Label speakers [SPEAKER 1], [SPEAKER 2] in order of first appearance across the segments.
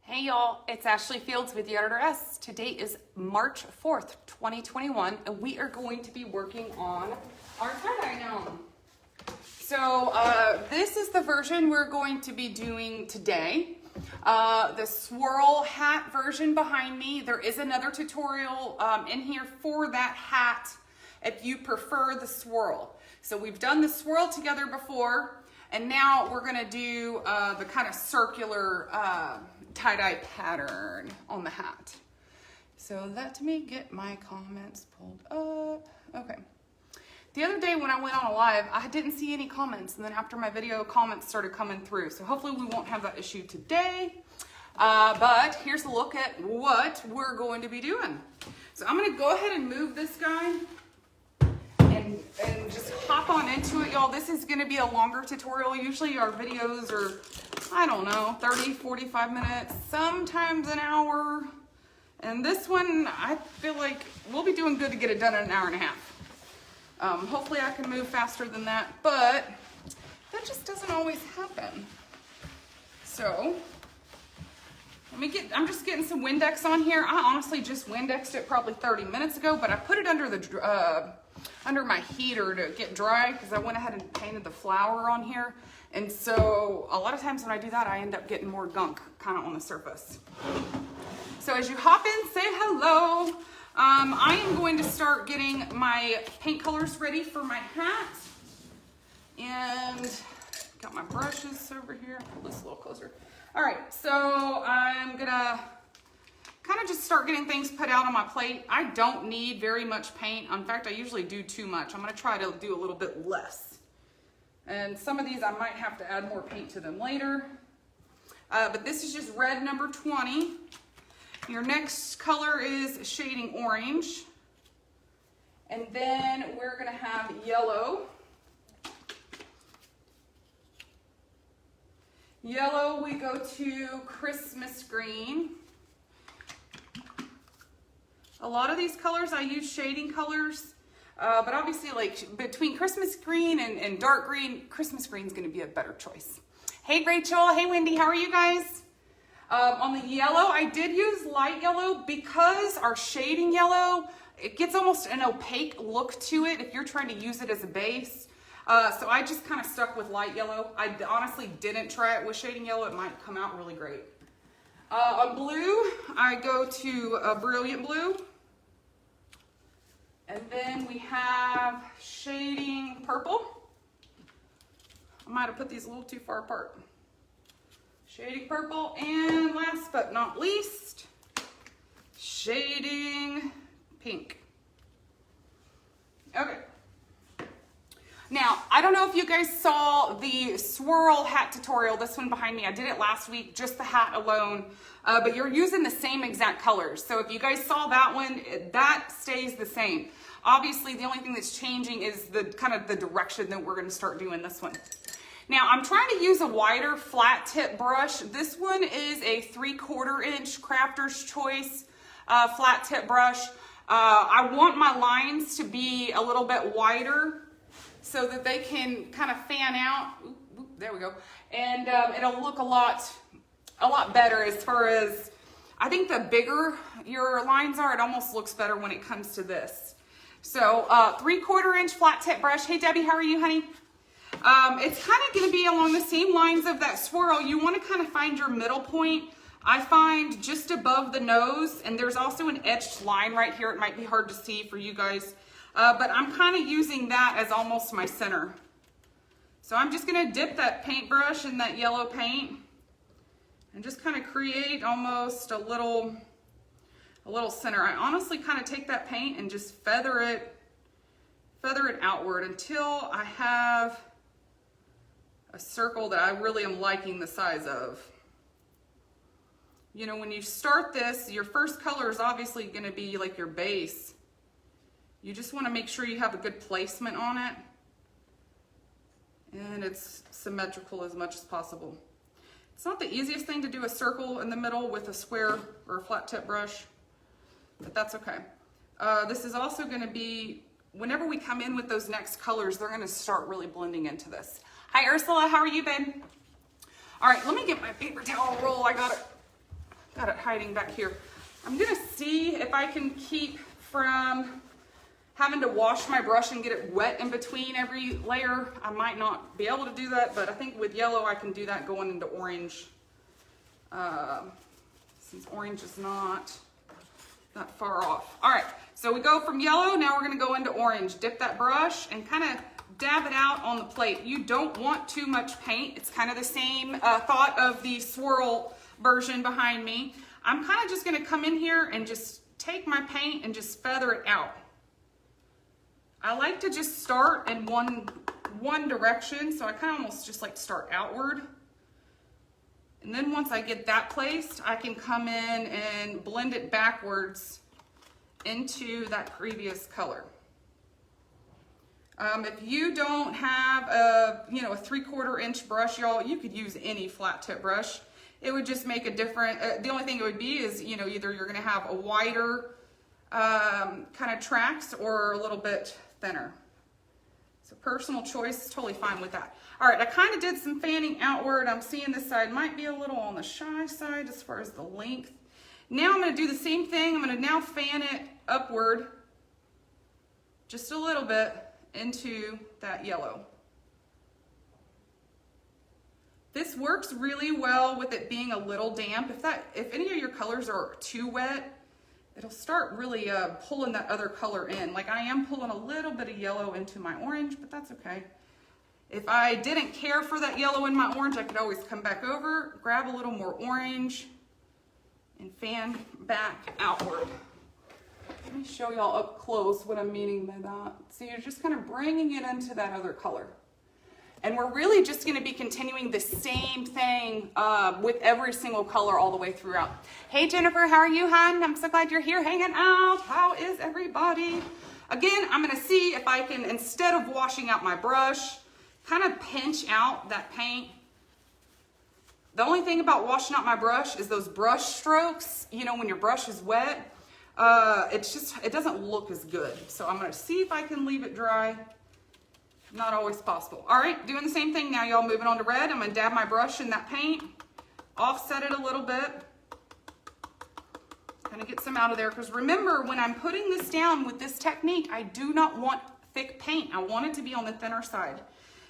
[SPEAKER 1] Hey y'all, it's Ashley Fields with Yard Art. Today is March 4th, 2021, and we are going to be working on our tie-dye gnome. So this is the version we're going to be doing today. The swirl hat version behind me. There is another tutorial in here for that hat if you prefer the swirl. So we've done the swirl together before, and now we're gonna do the kind of circular tie-dye pattern on the hat. So let me get my comments pulled up. Okay. The other day when I went on a live, I didn't see any comments, and then after my video, comments started coming through. So hopefully we won't have that issue today. But here's a look at what we're going to be doing. So I'm gonna go ahead and move this guy and just hop on into it, y'all. This is gonna be a longer tutorial. Usually our videos are, I don't know, 30, 45 minutes, sometimes an hour. And this one, I feel like we'll be doing good to get it done in an hour and a half. Hopefully I can move faster than that, but that just doesn't always happen. So, I'm just getting some Windex on here. I honestly just Windexed it probably 30 minutes ago, but I put it under the under my heater to get dry because I went ahead and painted the flower on here. And so a lot of times when I do that, I end up getting more gunk kind of on the surface. So as you hop in, say hello. I am going to start getting my paint colors ready for my hat. And got my brushes over here. Pull this a little closer. All right, so I'm gonna kind of just start getting things put out on my plate. I don't need very much paint. In fact, I usually do too much. I'm gonna try to do a little bit less. And some of these I might have to add more paint to them later. But this is just red number 20. Your next color is shading orange. And then we're gonna have yellow. Yellow, we go to Christmas green. A lot of these colors, I use shading colors. But obviously, like between Christmas green and dark green, Christmas green is going to be a better choice. Hey Rachel, hey Wendy, how are you guys? On the yellow, I did use light yellow because our shading yellow, it gets almost an opaque look to it if you're trying to use it as a base. So I just kind of stuck with light yellow. I honestly didn't try it with shading yellow. It might come out really great. On blue, I go to brilliant blue. And then we have shading purple. I might have put these a little too far apart. Shading purple, and last but not least, shading pink. Okay. Now, I don't know if you guys saw the swirl hat tutorial, this one behind me. I did it last week, just the hat alone, but you're using the same exact colors. So if you guys saw that one, that stays the same. Obviously, the only thing that's changing is the kind of the direction that we're gonna start doing this one. Now, I'm trying to use a wider flat tip brush. This one is a 3/4 inch Crafter's Choice flat tip brush. I want my lines to be a little bit wider so that they can kind of fan out. Ooh, there we go. And it'll look a lot better as far as, I think the bigger your lines are, it almost looks better when it comes to this. So 3/4 inch flat tip brush. Hey Debbie, how are you, honey? It's kind of going to be along the same lines of that swirl. You want to kind of find your middle point. I find just above the nose, and there's also an etched line right here. It might be hard to see for you guys, but I'm kind of using that as almost my center. So I'm just going to dip that paintbrush in that yellow paint and just kind of create almost a little center. I honestly kind of take that paint and just feather it outward until I have a circle that I really am liking the size of. You know, when you start this, your first color is obviously going to be like your base. You just want to make sure you have a good placement on it and it's symmetrical as much as possible. It's not the easiest thing to do a circle in the middle with a square or a flat tip brush, but that's okay. This is also going to be, whenever we come in with those next colors, they're going to start really blending into this. Hi Ursula, how are you, babe? All right, let me get my paper towel roll. I got it hiding back here. I'm gonna see if I can keep from having to wash my brush and get it wet in between every layer. I might not be able to do that, but I think with yellow I can do that going into orange. Since orange is not that far off. All right, so we go from yellow, now we're gonna go into orange. Dip that brush and kind of dab it out on the plate. You don't want too much paint. It's kind of the same thought of the swirl version behind me. I'm kind of just gonna come in here and just take my paint and just feather it out. I like to just start in one direction, so I kind of almost just like to start outward. And then once I get that placed, I can come in and blend it backwards into that previous color. If you don't have a 3/4 inch brush, y'all, you could use any flat tip brush. It would just make a different, the only thing it would be is, either you're gonna have a wider kind of tracks or a little bit thinner. So personal choice is totally fine with that. All right, I kind of did some fanning outward. I'm seeing this side might be a little on the shy side as far as the length. Now I'm gonna do the same thing. I'm gonna now fan it upward just a little bit into that yellow. This works really well with it being a little damp. If any of your colors are too wet, it'll start really pulling that other color in. Like I am pulling a little bit of yellow into my orange, but that's okay. If I didn't care for that yellow in my orange, I could always come back over, grab a little more orange, and fan back outward. Let me show y'all up close what I'm meaning by that. So you're just kind of bringing it into that other color. And we're really just gonna be continuing the same thing with every single color all the way throughout. Hey Jennifer, how are you, hon? I'm so glad you're here hanging out. How is everybody? Again, I'm gonna see if I can, instead of washing out my brush, kind of pinch out that paint. The only thing about washing out my brush is those brush strokes, when your brush is wet, it doesn't look as good. So I'm gonna see if I can leave it dry. Not always possible. All right, doing the same thing now, y'all. Moving on to red. I'm gonna dab my brush in that paint, offset it a little bit, kind of get some out of there. Because remember, when I'm putting this down with this technique, I do not want thick paint. I want it to be on the thinner side.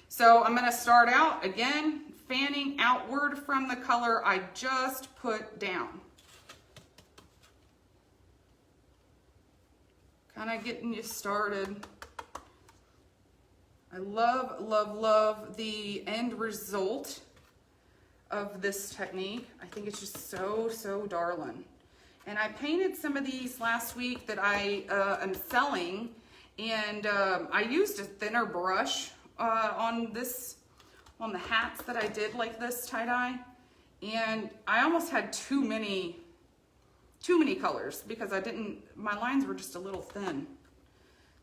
[SPEAKER 1] So I'm gonna start out, again, fanning outward from the color I just put down. Kind of getting you started. I love, love, love the end result of this technique. I think it's just so, so darling. And I painted some of these last week that I am selling, and I used a thinner brush on the hats that I did like this tie-dye, and I almost had too many colors because my lines were just a little thin.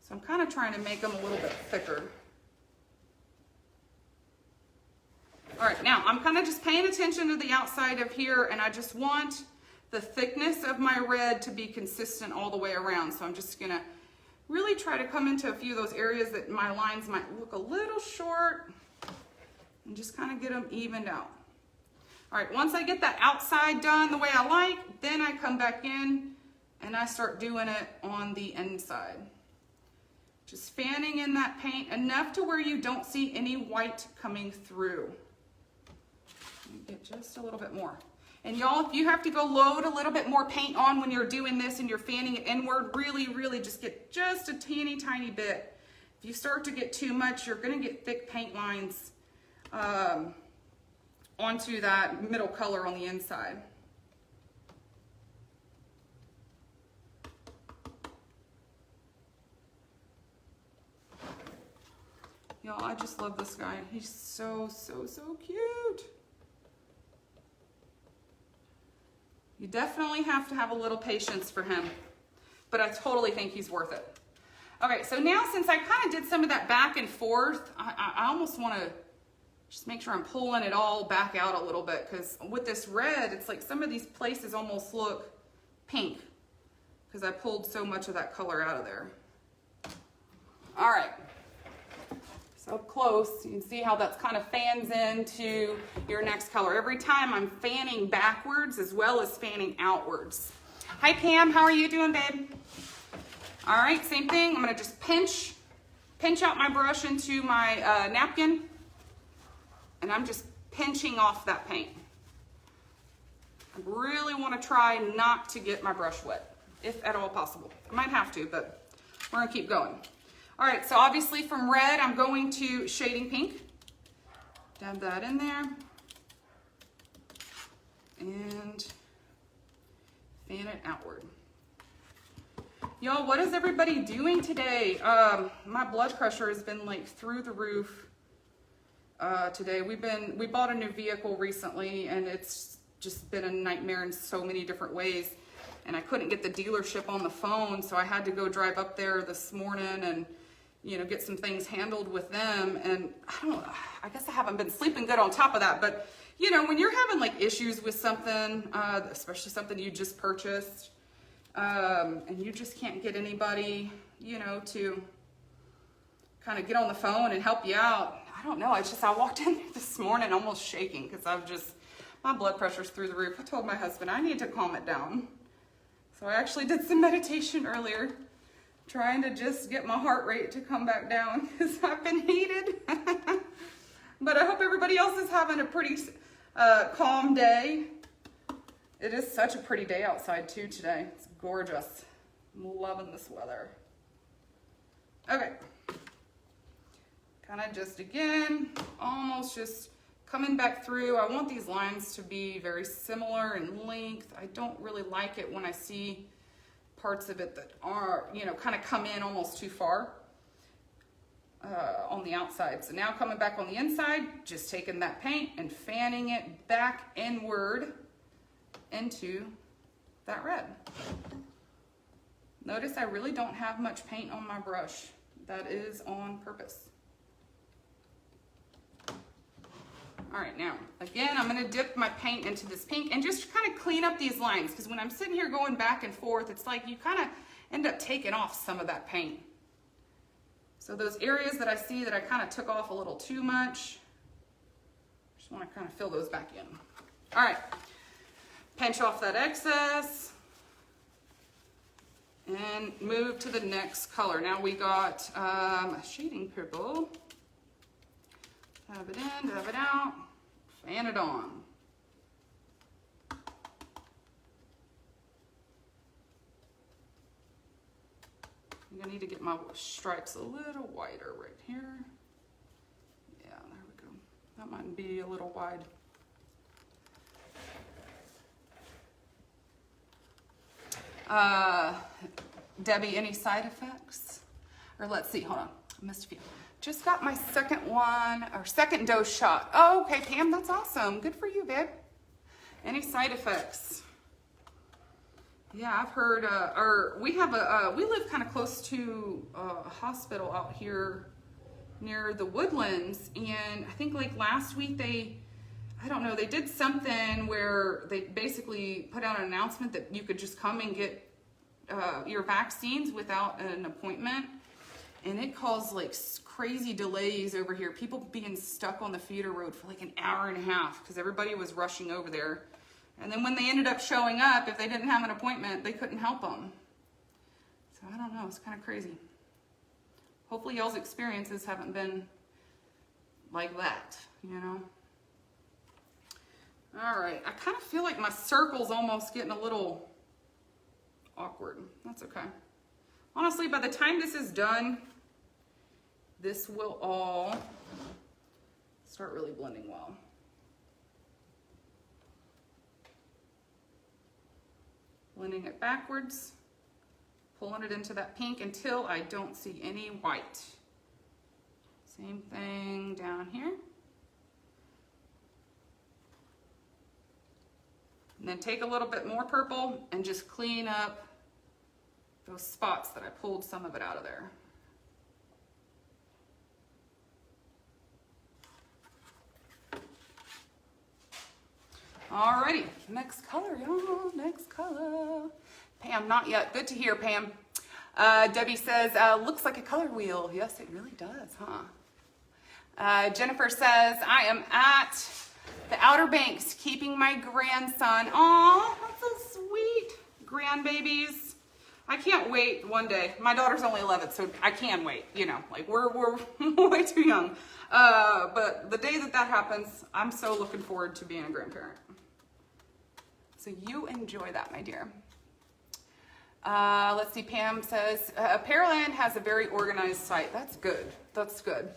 [SPEAKER 1] So I'm kind of trying to make them a little bit thicker. All right, now I'm kind of just paying attention to the outside of here, and I just want the thickness of my red to be consistent all the way around. So I'm just gonna really try to come into a few of those areas that my lines might look a little short and just kind of get them evened out. All right, once I get that outside done the way I like, then I come back in and I start doing it on the inside. Just fanning in that paint enough to where you don't see any white coming through. Get just a little bit more. And y'all, if you have to go load a little bit more paint on when you're doing this and you're fanning it inward, really, really just get just a teeny tiny bit. If you start to get too much, you're gonna get thick paint lines onto that middle color on the inside. Y'all, I just love this guy. He's so, so, so cute. You definitely have to have a little patience for him, but I totally think he's worth it. Okay, so now since I kind of did some of that back and forth, I almost want to just make sure I'm pulling it all back out a little bit, because with this red, it's like some of these places almost look pink because I pulled so much of that color out of there. All right, So up close, you can see how that's kind of fans into your next color. Every time I'm fanning backwards as well as fanning outwards. Hi Pam, how are you doing, babe? All right, same thing. I'm gonna just pinch out my brush into my napkin, and I'm just pinching off that paint. I really wanna try not to get my brush wet, if at all possible. I might have to, but we're gonna keep going. All right, so obviously from red, I'm going to shading pink. Dab that in there. And fan it outward. Y'all, what is everybody doing today? My blood pressure has been like through the roof today. We bought a new vehicle recently, and it's just been a nightmare in so many different ways. And I couldn't get the dealership on the phone, so I had to go drive up there this morning and get some things handled with them. And I guess I haven't been sleeping good on top of that, but when you're having like issues with something, especially something you just purchased, and you just can't get anybody, to kind of get on the phone and help you out. I don't know. I walked in this morning almost shaking because my blood pressure's through the roof. I told my husband I need to calm it down. So I actually did some meditation earlier, trying to just get my heart rate to come back down because I've been heated. But I hope everybody else is having a pretty calm day. It is such a pretty day outside too today. It's gorgeous. I'm loving this weather. Okay. Kind of just again, almost just coming back through. I want these lines to be very similar in length. I don't really like it when I see parts of it that are, kind of come in almost too far on the outside. So now coming back on the inside, just taking that paint and fanning it back inward into that red. Notice I really don't have much paint on my brush. That is on purpose. All right, now, again, I'm gonna dip my paint into this pink and just kind of clean up these lines, because when I'm sitting here going back and forth, it's like you kind of end up taking off some of that paint. So those areas that I see that I kind of took off a little too much, just wanna kind of fill those back in. All right, pinch off that excess and move to the next color. Now we got a shading purple. Dab it in, dab it out, fan it on. I'm gonna need to get my stripes a little wider right here. Yeah, there we go. That might be a little wide. Debbie, any side effects? Or let's see, hold on, I missed a few. Just got my second dose shot. Oh, okay, Pam, that's awesome. Good for you, babe. Any side effects? Yeah, I've heard, we live kind of close to a hospital out here near the Woodlands, and I think like last week they did something where they basically put out an announcement that you could just come and get your vaccines without an appointment. And it caused like crazy delays over here. People being stuck on the feeder road for like an hour and a half because everybody was rushing over there. And then when they ended up showing up, if they didn't have an appointment, they couldn't help them. So I don't know, it's kind of crazy. Hopefully y'all's experiences haven't been like that, All right, I kind of feel like my circle's almost getting a little awkward. That's okay. Honestly, by the time this is done, this will all start really blending well. Blending it backwards, pulling it into that pink until I don't see any white. Same thing down here. And then take a little bit more purple and just clean up those spots that I pulled some of it out of there. Alrighty, next color, y'all, next color. Pam, not yet. Good to hear, Pam. Debbie says, looks like a color wheel. Yes, it really does, huh? Jennifer says, I am at the Outer Banks keeping my grandson. Aw, that's so sweet. Grandbabies. I can't wait one day. My daughter's only 11, so I can wait. You know, like we're way too young. But the day that happens, I'm so looking forward to being a grandparent. So you enjoy that, my dear. Let's see, Pam says, Pearland has a very organized site. That's good. That's good.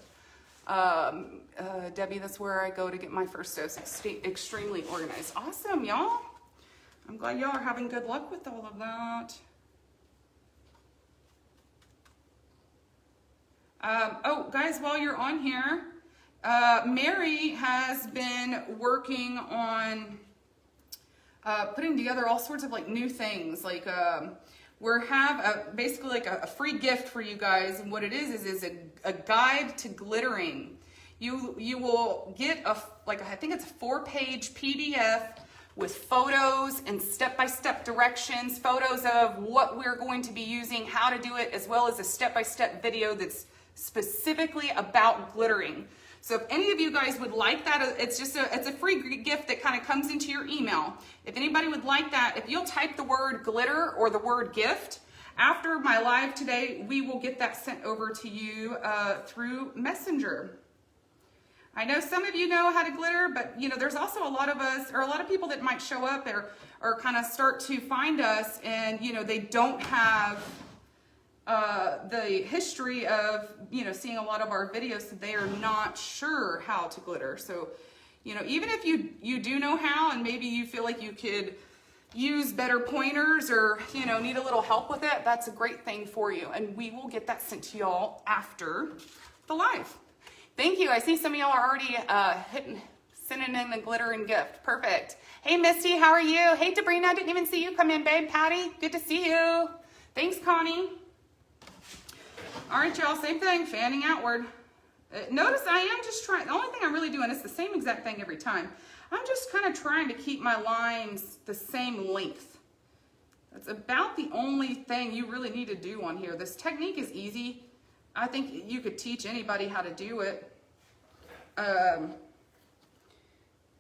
[SPEAKER 1] Debbie, that's where I go to get my first dose. Extremely organized. Awesome, y'all. I'm glad y'all are having good luck with all of that. Oh, guys, while you're on here, Mary has been working on putting together all sorts of like new things. Like basically like a free gift for you guys, and what it is a guide to glittering. You will get I think it's a 4-page PDF with photos and step-by-step directions, photos of what we're going to be using, how to do it, as well as a step-by-step video that's specifically about glittering. So if any of you guys would like that, it's a free gift that kind of comes into your email. If anybody would like that, if you'll type the word glitter or the word gift, after my live today, we will get that sent over to you through Messenger. I know some of you know how to glitter, but you know, there's also a lot of us, or a lot of people that might show up or kind of start to find us, and you know, they don't have the history of, you know, seeing a lot of our videos, so they are not sure how to glitter. So, you know, even if you do know how, and maybe you feel like you could use better pointers, or, you know, need a little help with it, that's a great thing for you. And we will get that sent to y'all after the live. Thank you. I see some of y'all are already sending in the glitter and gift. Perfect. Hey, Misty, how are you? Hey, Debrina, I didn't even see you come in, babe. Patty, good to see you. Thanks, Connie. All right, y'all, same thing, fanning outward. Notice I am just trying, the only thing I'm really doing is the same exact thing every time. I'm just kind of trying to keep my lines the same length. That's about the only thing you really need to do on here. This technique is easy. I think you could teach anybody how to do it.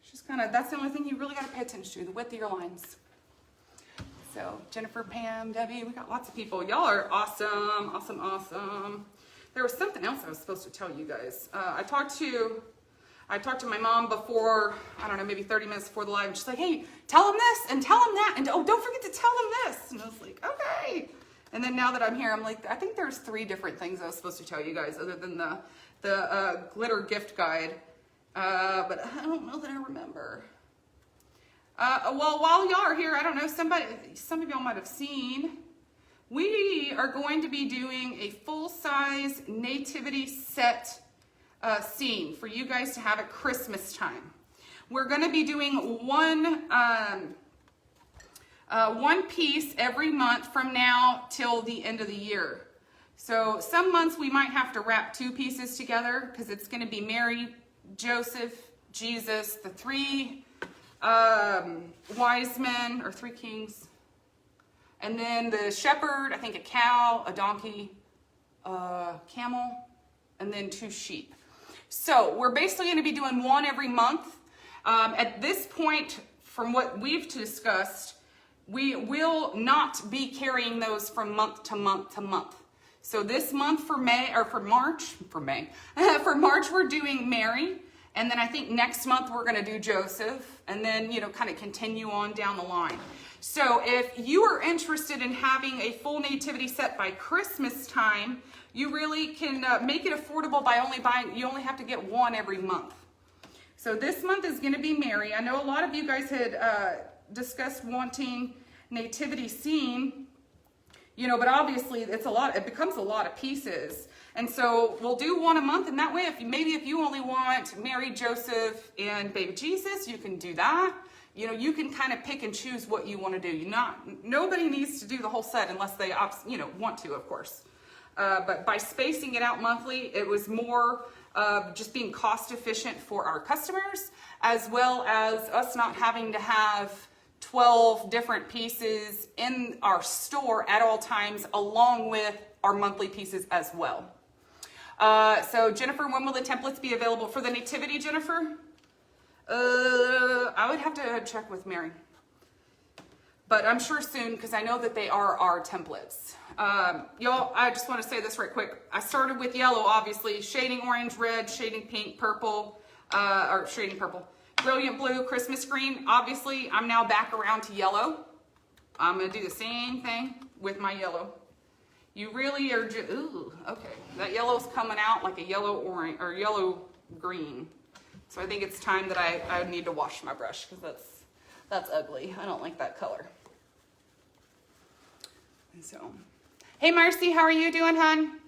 [SPEAKER 1] Just kind of, that's the only thing you really got to pay attention to, the width of your lines. So Jennifer, Pam, Debbie, we got lots of people. Y'all are awesome, awesome, awesome. There was something else I was supposed to tell you guys. I talked to my mom before, I don't know, maybe 30 minutes before the live, and she's like, hey, tell them this and tell them that, and oh, don't forget to tell them this. And I was like, okay. And then now that I'm here, I'm like, I think there's 3 different things I was supposed to tell you guys other than the glitter gift guide. But I don't know that I remember. Well, while y'all are here, I don't know, some of y'all might have seen, we are going to be doing a full-size nativity set scene for you guys to have at Christmas time. We're going to be doing one piece every month from now till the end of the year. So some months we might have to wrap 2 pieces together because it's going to be Mary, Joseph, Jesus, the 3 wise men, or 3 kings, and then the shepherd, I think a cow, a donkey, a camel, and then 2 sheep. So we're basically going to be doing 1 every month. At this point, from what we've discussed, we will not be carrying those from month to month to month. So this month for March we're doing Mary. And then I think next month we're going to do Joseph, and then, you know, kind of continue on down the line. So if you are interested in having a full nativity set by Christmas time, you really can make it affordable by you only have to get 1 every month. So this month is going to be Mary. I know a lot of you guys had discussed wanting nativity scene, you know, but obviously it becomes a lot of pieces. And so we'll do 1 a month, and that way, if you only want Mary, Joseph, and baby Jesus, you can do that. You know, you can kind of pick and choose what you want to do. Nobody needs to do the whole set unless they, want to, of course. But by spacing it out monthly, it was more just being cost efficient for our customers, as well as us not having to have 12 different pieces in our store at all times, along with our monthly pieces as well. So Jennifer, when will the templates be available for the nativity, Jennifer? I would have to check with Mary. But I'm sure soon, because I know that they are our templates. Y'all, I just want to say this right quick. I started with yellow, obviously. Shading orange, red, shading pink, purple, or shading purple. Brilliant blue, Christmas green. Obviously, I'm now back around to yellow. I'm going to do the same thing with my yellow. You really are just, ooh, okay. That yellow's coming out like a yellow orange, or yellow green. So I think it's time that I need to wash my brush, because that's ugly. I don't like that color. And so, hey Marcy, how are you doing, hon?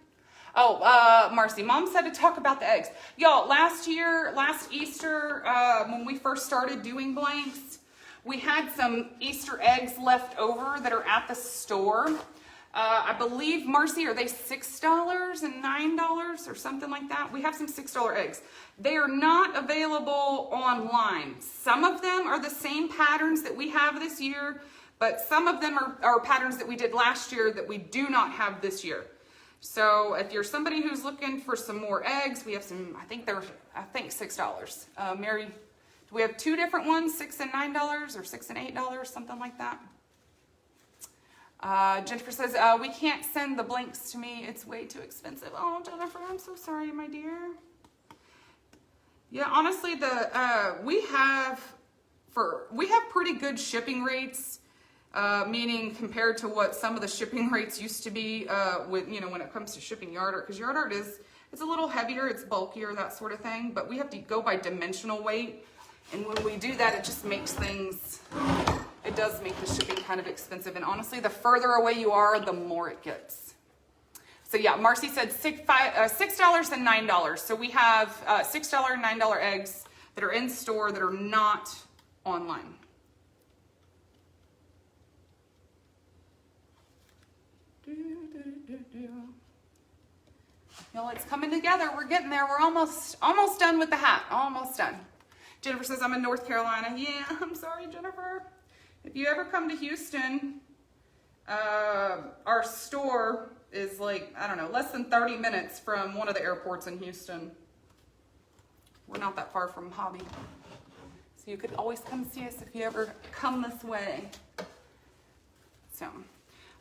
[SPEAKER 1] Oh, Marcy, Mom said to talk about the eggs. Y'all, last Easter, when we first started doing blanks, we had some Easter eggs left over that are at the store. I believe, Marcy, are they $6 and $9 or something like that? We have some $6 eggs. They are not available online. Some of them are the same patterns that we have this year, but some of them are patterns that we did last year that we do not have this year. So if you're somebody who's looking for some more eggs, we have some, I think $6. Mary, do we have two different ones, $6 and $9 or $6 and $8, something like that? Jennifer says, we can't send the blanks to me. It's way too expensive. Oh, Jennifer, I'm so sorry, my dear. Yeah, honestly, we have pretty good shipping rates. Meaning compared to what some of the shipping rates used to be when it comes to shipping yard art, because yard art it's a little heavier, it's bulkier, that sort of thing, but we have to go by dimensional weight, and when we do that, it just makes things, it does make the shipping kind of expensive, and honestly, the further away you are, the more it gets. So yeah, Marcy said $6 and $9, so we have $6 and $9 eggs that are in store that are not online. Y'all, it's coming together. We're getting there. We're almost done with the hat. Almost done. Jennifer says, I'm in North Carolina. Yeah, I'm sorry, Jennifer. If you ever come to Houston, our store is like, I don't know, less than 30 minutes from one of the airports in Houston. We're not that far from Hobby. So you could always come see us if you ever come this way. So,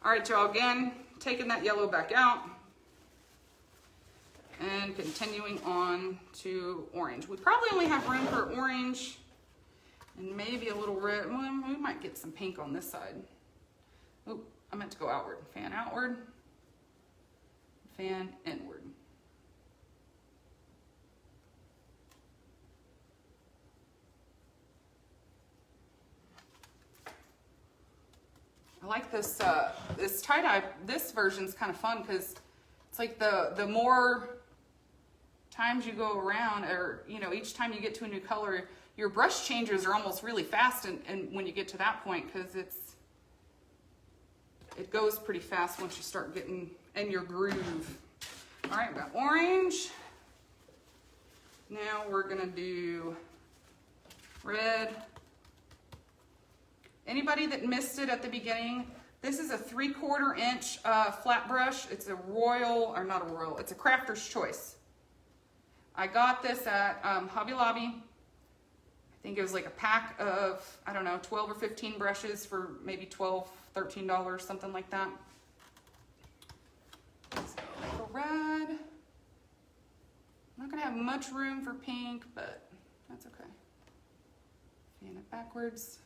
[SPEAKER 1] all right, y'all, again, taking that yellow back out. And continuing on to orange. We probably only have room for orange and maybe a little red. Well, we might get some pink on this side. Oh, I meant to go outward. Fan outward, fan inward. I like this this tie-dye. This version's kind of fun because it's like the more times you go around, or each time you get to a new color, your brush changes are almost really fast, and when you get to that point, because it goes pretty fast once you start getting in your groove. All right, we got orange. Now we're gonna do red. Anybody that missed it at the beginning, this is a 3/4 inch flat brush. It's a royal, or not a royal, it's a crafter's choice. I got this at Hobby Lobby. I think it was like a pack of, I don't know, 12 or 15 brushes for maybe $12, $13, something like that. So for red, I'm not gonna have much room for pink, but that's okay. Fan it backwards.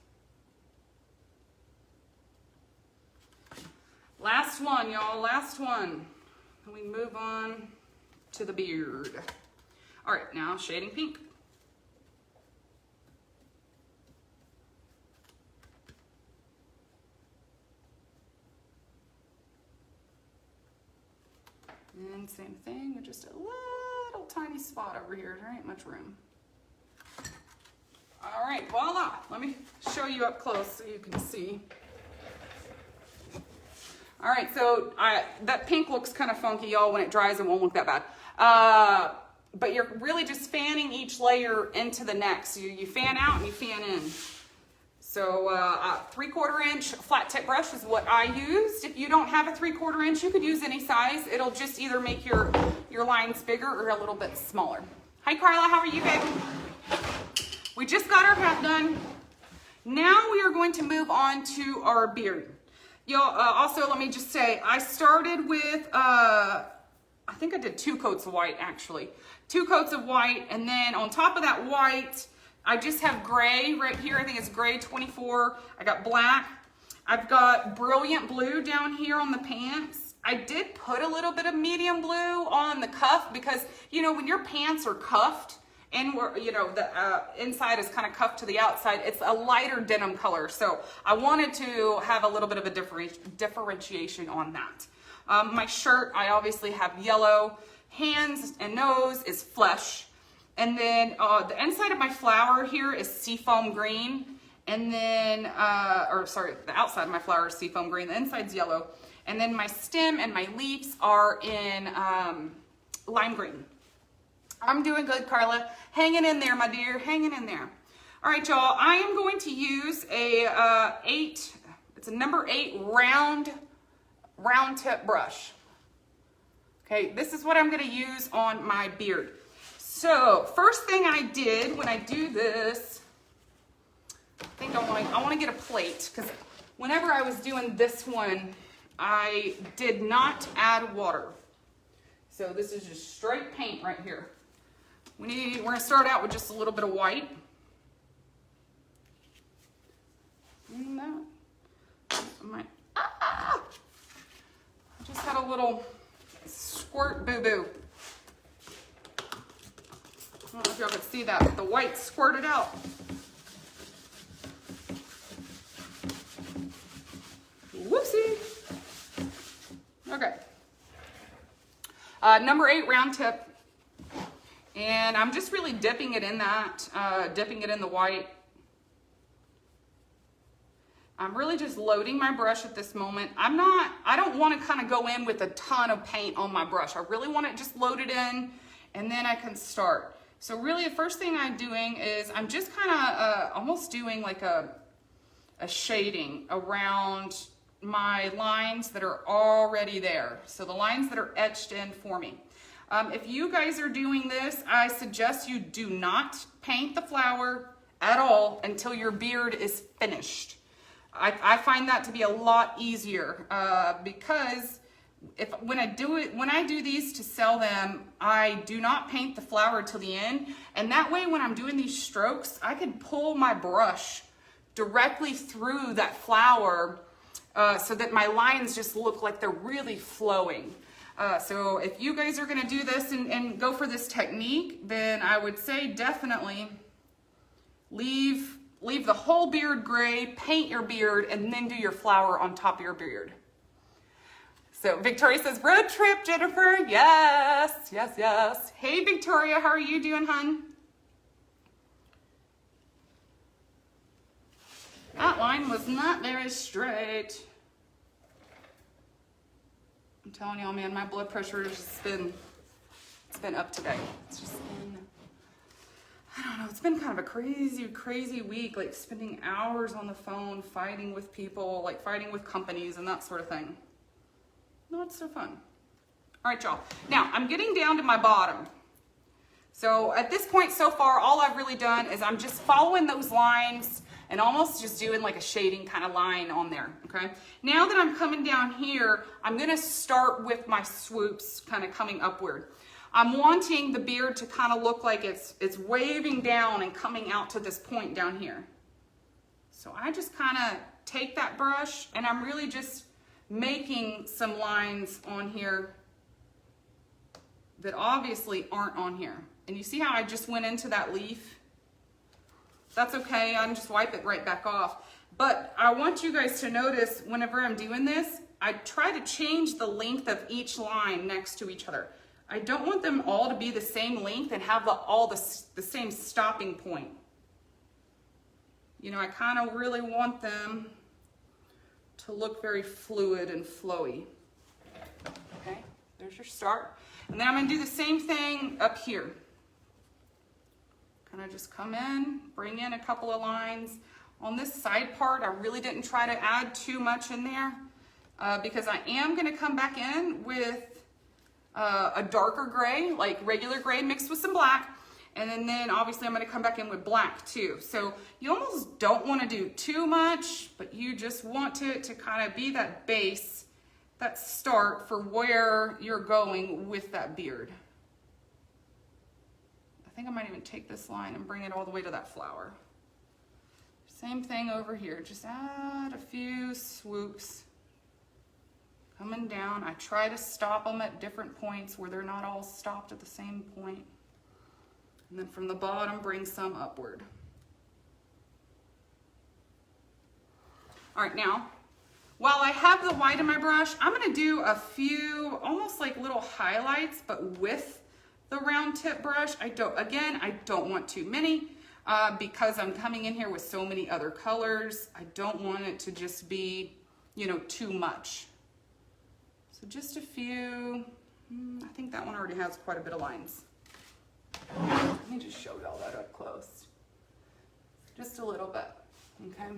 [SPEAKER 1] Last one, y'all, last one. And we move on to the beard. All right, now shading pink. And same thing, with just a little tiny spot over here. There ain't much room. All right, voila. Let me show you up close so you can see. All right, so that pink looks kind of funky, y'all. When it dries, it won't look that bad. But you're really just fanning each layer into the next. So you fan out and you fan in. So a 3/4 inch flat tip brush is what I used. If you don't have a 3/4 inch, you could use any size. It'll just either make your lines bigger or a little bit smaller. Hi Carla, how are you, babe? We just got our hat done. Now we are going to move on to our beard. Y'all, also let me just say, I started with, I think I did 2 coats of white actually. 2 coats of white, and then on top of that white, I just have gray right here. I think it's gray 24. I got black. I've got brilliant blue down here on the pants. I did put a little bit of medium blue on the cuff because, you know, when your pants are cuffed and the inside is kind of cuffed to the outside, it's a lighter denim color. So I wanted to have a little bit of a differentiation on that. My shirt, I obviously have yellow. Hands and nose is flesh. And then the inside of my flower here is seafoam green. And then, the outside of my flower is seafoam green. The inside's yellow. And then my stem and my leaves are in lime green. I'm doing good, Carla. Hanging in there, my dear, hanging in there. All right, y'all, I am going to use it's a number 8 round tip brush. Okay, this is what I'm gonna use on my beard. So first thing I did when I do this, I think I want to get a plate, because whenever I was doing this one, I did not add water. So this is just straight paint right here. We're going to start out with just a little bit of white. I just had a little squirt boo-boo. I don't know if y'all could see that, but the white squirted out. Whoopsie. Okay. Number 8 round tip. And I'm just really dipping it in dipping it in the white. I'm really just loading my brush at this moment. I don't want to kind of go in with a ton of paint on my brush. I really want it just loaded in, and then I can start. So really the first thing I'm doing is I'm just kind of almost doing like a shading around my lines that are already there. So the lines that are etched in for me. If you guys are doing this, I suggest you do not paint the flower at all until your beard is finished. I find that to be a lot easier because when I do these to sell them, I do not paint the flower till the end, and that way when I'm doing these strokes, I can pull my brush directly through that flower so that my lines just look like they're really flowing. So if you guys are gonna do this and go for this technique, then I would say definitely leave the whole beard gray, paint your beard, and then do your flower on top of your beard. So Victoria says, road trip, Jennifer. Yes, yes, yes. Hey, Victoria, how are you doing, hun? That line was not very straight. I'm telling y'all, man, my blood pressure has just been up today. It's just been, I don't know, it's been kind of a crazy, crazy week, like spending hours on the phone, fighting with people, like fighting with companies and that sort of thing. Not so fun. All right, y'all. Now, I'm getting down to my bottom. So at this point so far, all I've really done is I'm just following those lines and almost just doing like a shading kind of line on there, okay? Now that I'm coming down here, I'm gonna start with my swoops kind of coming upward. I'm wanting the beard to kind of look like it's waving down and coming out to this point down here. So I just kind of take that brush and I'm really just making some lines on here that obviously aren't on here. And you see how I just went into that leaf? That's okay, I can just wipe it right back off. But I want you guys to notice whenever I'm doing this, I try to change the length of each line next to each other. I don't want them all to be the same length and have all the same stopping point. You know, I kind of really want them to look very fluid and flowy. Okay, there's your start. And then I'm gonna do the same thing up here. Kind of just come in, bring in a couple of lines On this side part, I really didn't try to add too much in there because I am gonna come back in with a darker gray, like regular gray mixed with some black. And then obviously I'm gonna come back in with black too. So you almost don't wanna do too much, but you just want it to kind of be that base, that start for where you're going with that beard. I think I might even take this line and bring it all the way to that flower. Same thing over here, just add a few swoops. Coming down, I try to stop them at different points where they're not all stopped at the same point. And then from the bottom, bring some upward. All right, now, while I have the white in my brush, I'm gonna do a few almost like little highlights, but with the round tip brush. I don't want too many because I'm coming in here with so many other colors. I don't want it to just be, you know, too much. So just a few. I think that one already has quite a bit of lines. Let me just show y'all that up close. Just a little bit, okay?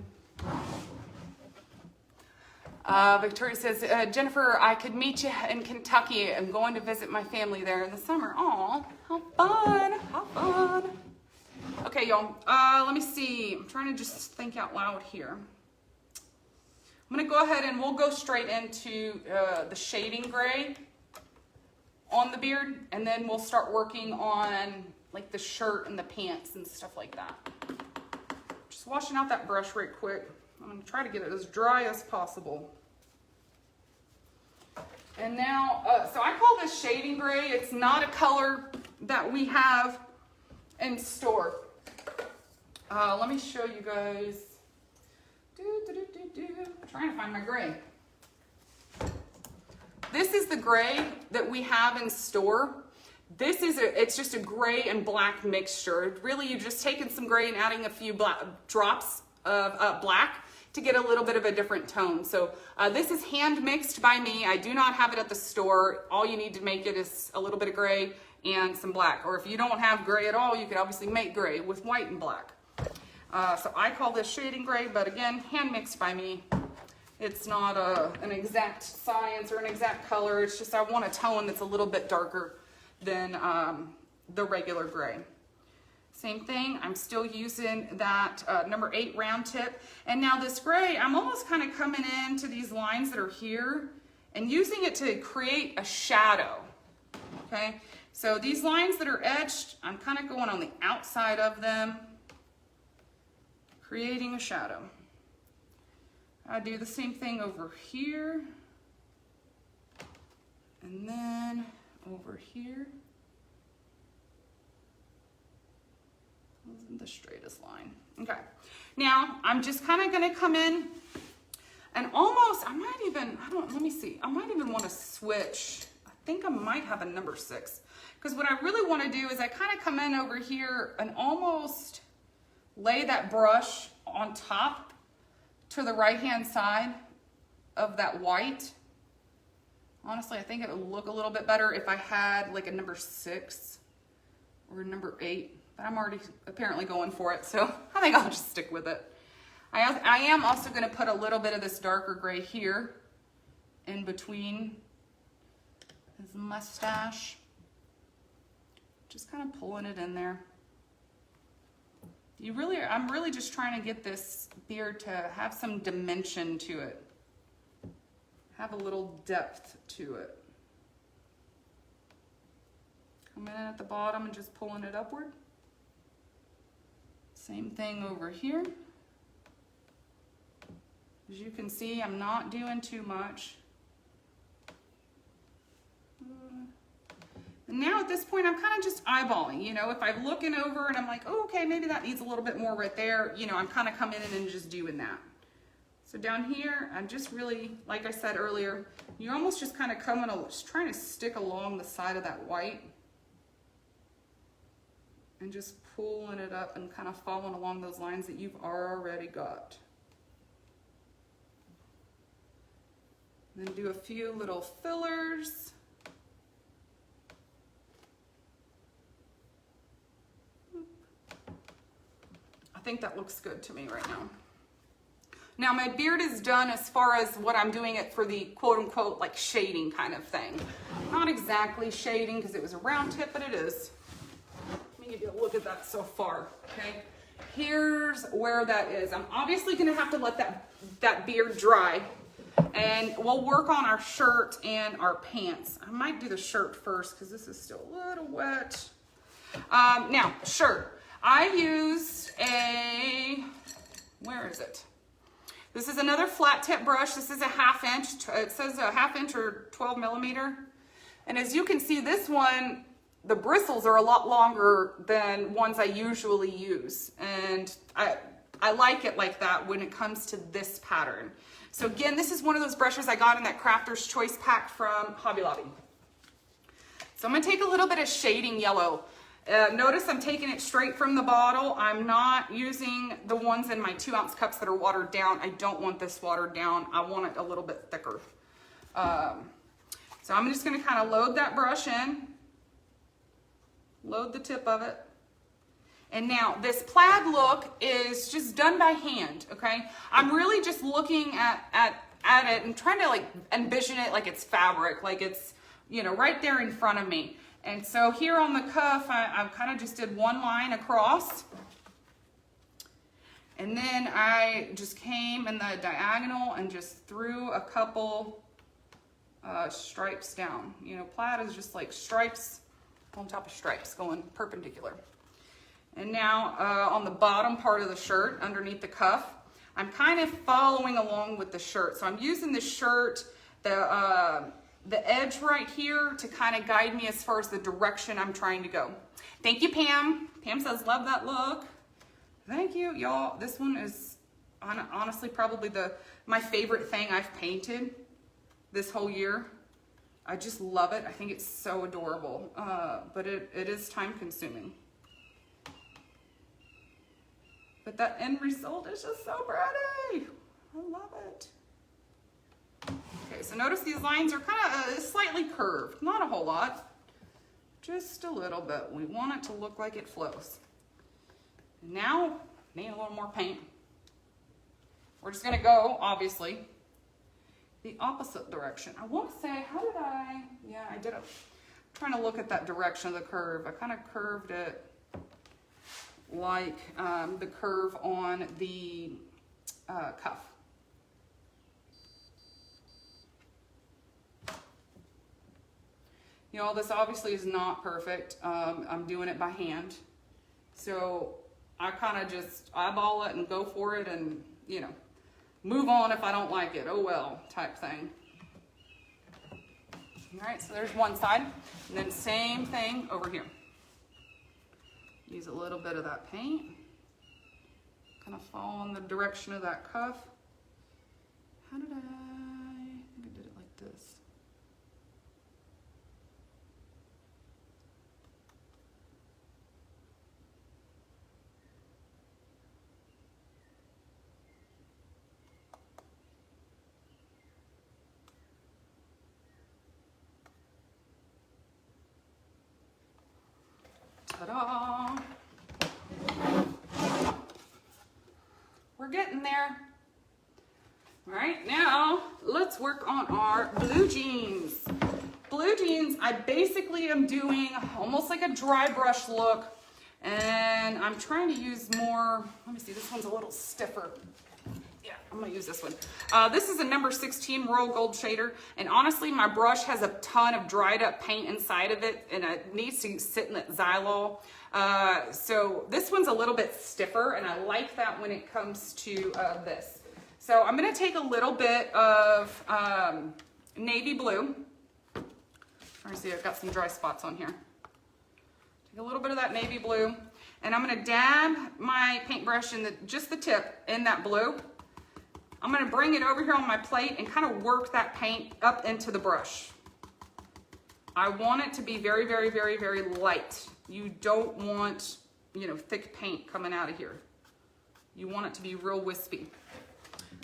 [SPEAKER 1] Victoria says, Jennifer, I could meet you in Kentucky. I'm going to visit my family there in the summer. Aw, how fun, how fun. Okay, y'all, let me see. I'm trying to just think out loud here. I'm gonna go ahead and we'll go straight into the shading gray on the beard, and then we'll start working on like the shirt and the pants and stuff like that. Just washing out that brush right quick. I'm gonna try to get it as dry as possible. And now, so I call this shading gray. It's not a color that we have in store. Let me show you guys. I'm trying to find my gray. This is the gray that we have in store. This is it's just a gray and black mixture. Really, you're just taking some gray and adding a few drops of black to get a little bit of a different tone. So this is hand mixed by me. I do not have it at the store. All you need to make it is a little bit of gray and some black. Or if you don't have gray at all, you could obviously make gray with white and black. So I call this shading gray, but again, hand mixed by me. It's not an exact science or an exact color. It's just I want a tone that's a little bit darker than the regular gray. Same thing, I'm still using that number 8 round tip. And now this gray, I'm almost kind of coming into these lines that are here and using it to create a shadow, okay? So these lines that are etched, I'm kind of going on the outside of them, creating a shadow. I do the same thing over here, and then over here. Wasn't the straightest line. Okay, now I'm just kind of going to come in and almost, let me see, I might even want to switch. I think I might have a number 6, because what I really want to do is I kind of come in over here and almost lay that brush on top to the right hand side of that white. Honestly, I think it would look a little bit better if I had like a number 6 or a number 8, but I'm already apparently going for it, so I think I'll just stick with it. I am also going to put a little bit of this darker gray here in between his mustache. Just kind of pulling it in there. I'm really just trying to get this beard to have some dimension to it. Have a little depth to it. Coming in at the bottom and just pulling it upward. Same thing over here. As you can see, I'm not doing too much. And now at this point, I'm kind of just eyeballing, you know, if I'm looking over and I'm like, oh, okay, maybe that needs a little bit more right there. You know, I'm kind of coming in and just doing that. So down here, I'm just really, like I said earlier, you're almost just kind of trying to stick along the side of that white and just pulling it up and kind of following along those lines that you've already got. Then do a few little fillers. I think that looks good to me right now. Now my beard is done as far as what I'm doing it for the quote unquote like shading kind of thing. Not exactly shading because it was a round tip, but it is. Let me give you a look at that so far, okay? Here's where that is. I'm obviously gonna have to let that beard dry, and we'll work on our shirt and our pants. I might do the shirt first because this is still a little wet. Now, shirt. I used a, where is it? This is another flat tip brush. This is a 1/2 inch. It says a 1/2 inch or 12 millimeter. And as you can see, this one, the bristles are a lot longer than ones I usually use. And I like it like that when it comes to this pattern. So again, this is one of those brushes I got in that Crafter's Choice pack from Hobby Lobby. So I'm gonna take a little bit of shading yellow. Notice I'm taking it straight from the bottle. I'm not using the ones in my 2-ounce cups that are watered down. I don't want this watered down. I want it a little bit thicker. So I'm just gonna kind of load that brush in, load the tip of it. And now this plaid look is just done by hand, okay? I'm really just looking at it and trying to like envision it like it's fabric, like it's, you know, right there in front of me. And so here on the cuff, I kind of just did one line across. And then I just came in the diagonal and just threw a couple stripes down. You know, plaid is just like stripes on top of stripes going perpendicular. And now on the bottom part of the shirt, underneath the cuff, I'm kind of following along with the shirt. So I'm using the shirt, the edge right here to kind of guide me as far as the direction I'm trying to go. Thank you, Pam. Pam says, love that look. Thank you, y'all. This one is honestly probably my favorite thing I've painted this whole year. I just love it. I think it's so adorable, but it is time consuming. But that end result is just so pretty. I love it. Okay, so notice these lines are kind of slightly curved. Not a whole lot, just a little bit. We want it to look like it flows. Now, need a little more paint. We're just gonna go, obviously, the opposite direction. I want to say, how did I, yeah, I did it. I'm trying to look at that direction of the curve. I kind of curved it like the curve on the cuff. You know, this obviously is not perfect. I'm doing it by hand. So I kind of just eyeball it and go for it and, you know, move on if I don't like it. Oh well, type thing. All right, so there's one side. And then same thing over here. Use a little bit of that paint. Kind of follow in the direction of that cuff. How did I think I did it like this. Ta-da! We're getting there. All right, now let's work on our blue jeans. Blue jeans, I basically am doing almost like a dry brush look, and I'm trying to use more, let me see, this one's a little stiffer. Yeah, I'm gonna use this one. This is a number 16 Royal Gold shader, and honestly, my brush has a ton of dried up paint inside of it, and it needs to sit in that xylol. So this one's a little bit stiffer, and I like that when it comes to this. So I'm gonna take a little bit of navy blue. Trying to see, I've got some dry spots on here. Take a little bit of that navy blue, and I'm gonna dab my paintbrush in just the tip in that blue. I'm gonna bring it over here on my plate and kind of work that paint up into the brush. I want it to be very, very, very, very light. You don't want, you know, thick paint coming out of here. You want it to be real wispy.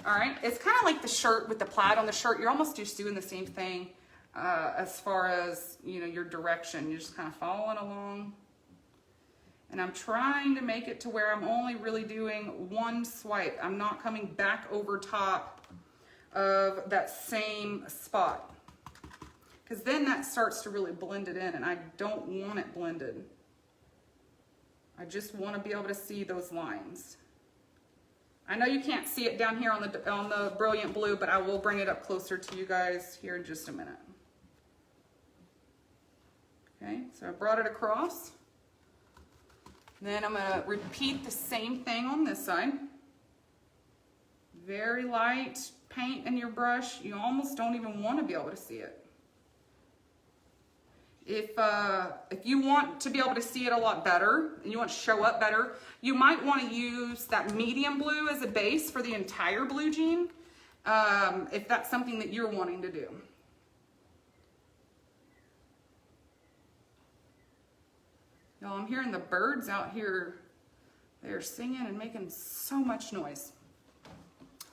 [SPEAKER 1] All right, it's kind of like the shirt with the plaid on the shirt. You're almost just doing the same thing as far as, you know, your direction. You're just kind of following along. And I'm trying to make it to where I'm only really doing one swipe. I'm not coming back over top of that same spot, because then that starts to really blend it in, and I don't want it blended. I just want to be able to see those lines. I know you can't see it down here on the Brilliant Blue, but I will bring it up closer to you guys here in just a minute. Okay, so I brought it across. Then I'm going to repeat the same thing on this side. Very light paint in your brush. You almost don't even want to be able to see it. If you want to be able to see it a lot better, and you want to show up better, you might want to use that medium blue as a base for the entire blue jean, if that's something that you're wanting to do. Y'all, I'm hearing the birds out here. They're singing and making so much noise.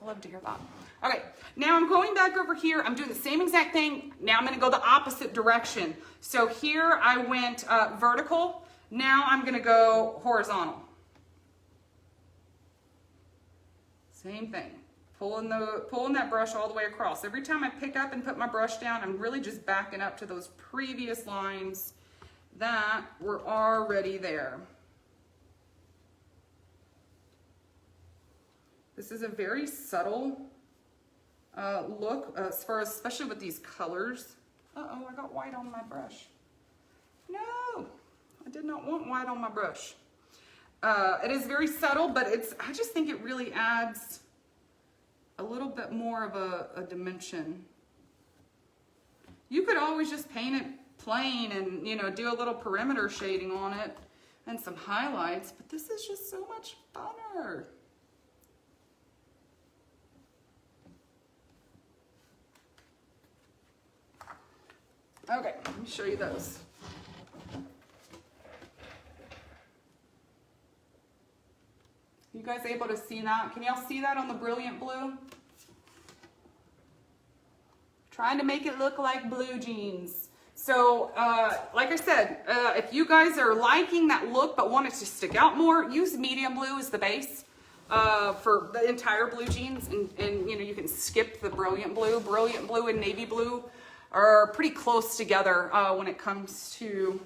[SPEAKER 1] I love to hear that. Okay, now I'm going back over here. I'm doing the same exact thing. Now I'm going to go the opposite direction. So here I went vertical. Now I'm going to go horizontal. Same thing. Pulling that brush all the way across. Every time I pick up and put my brush down, I'm really just backing up to those previous lines that were already there. This is a very subtle look, as far as, especially with these colors. Uh-oh, I got white on my brush. No, I did not want white on my brush. It is very subtle, but I just think it really adds a little bit more of a dimension. You could always just paint it plain and, you know, do a little perimeter shading on it and some highlights, but this is just so much funner. Okay, let me show you those. You guys able to see that? Can y'all see that on the Brilliant Blue? Trying to make it look like blue jeans. So, like I said, if you guys are liking that look but want it to stick out more, use medium blue as the base for the entire blue jeans, and you know, you can skip the Brilliant Blue. Brilliant Blue and Navy Blue are pretty close together when it comes to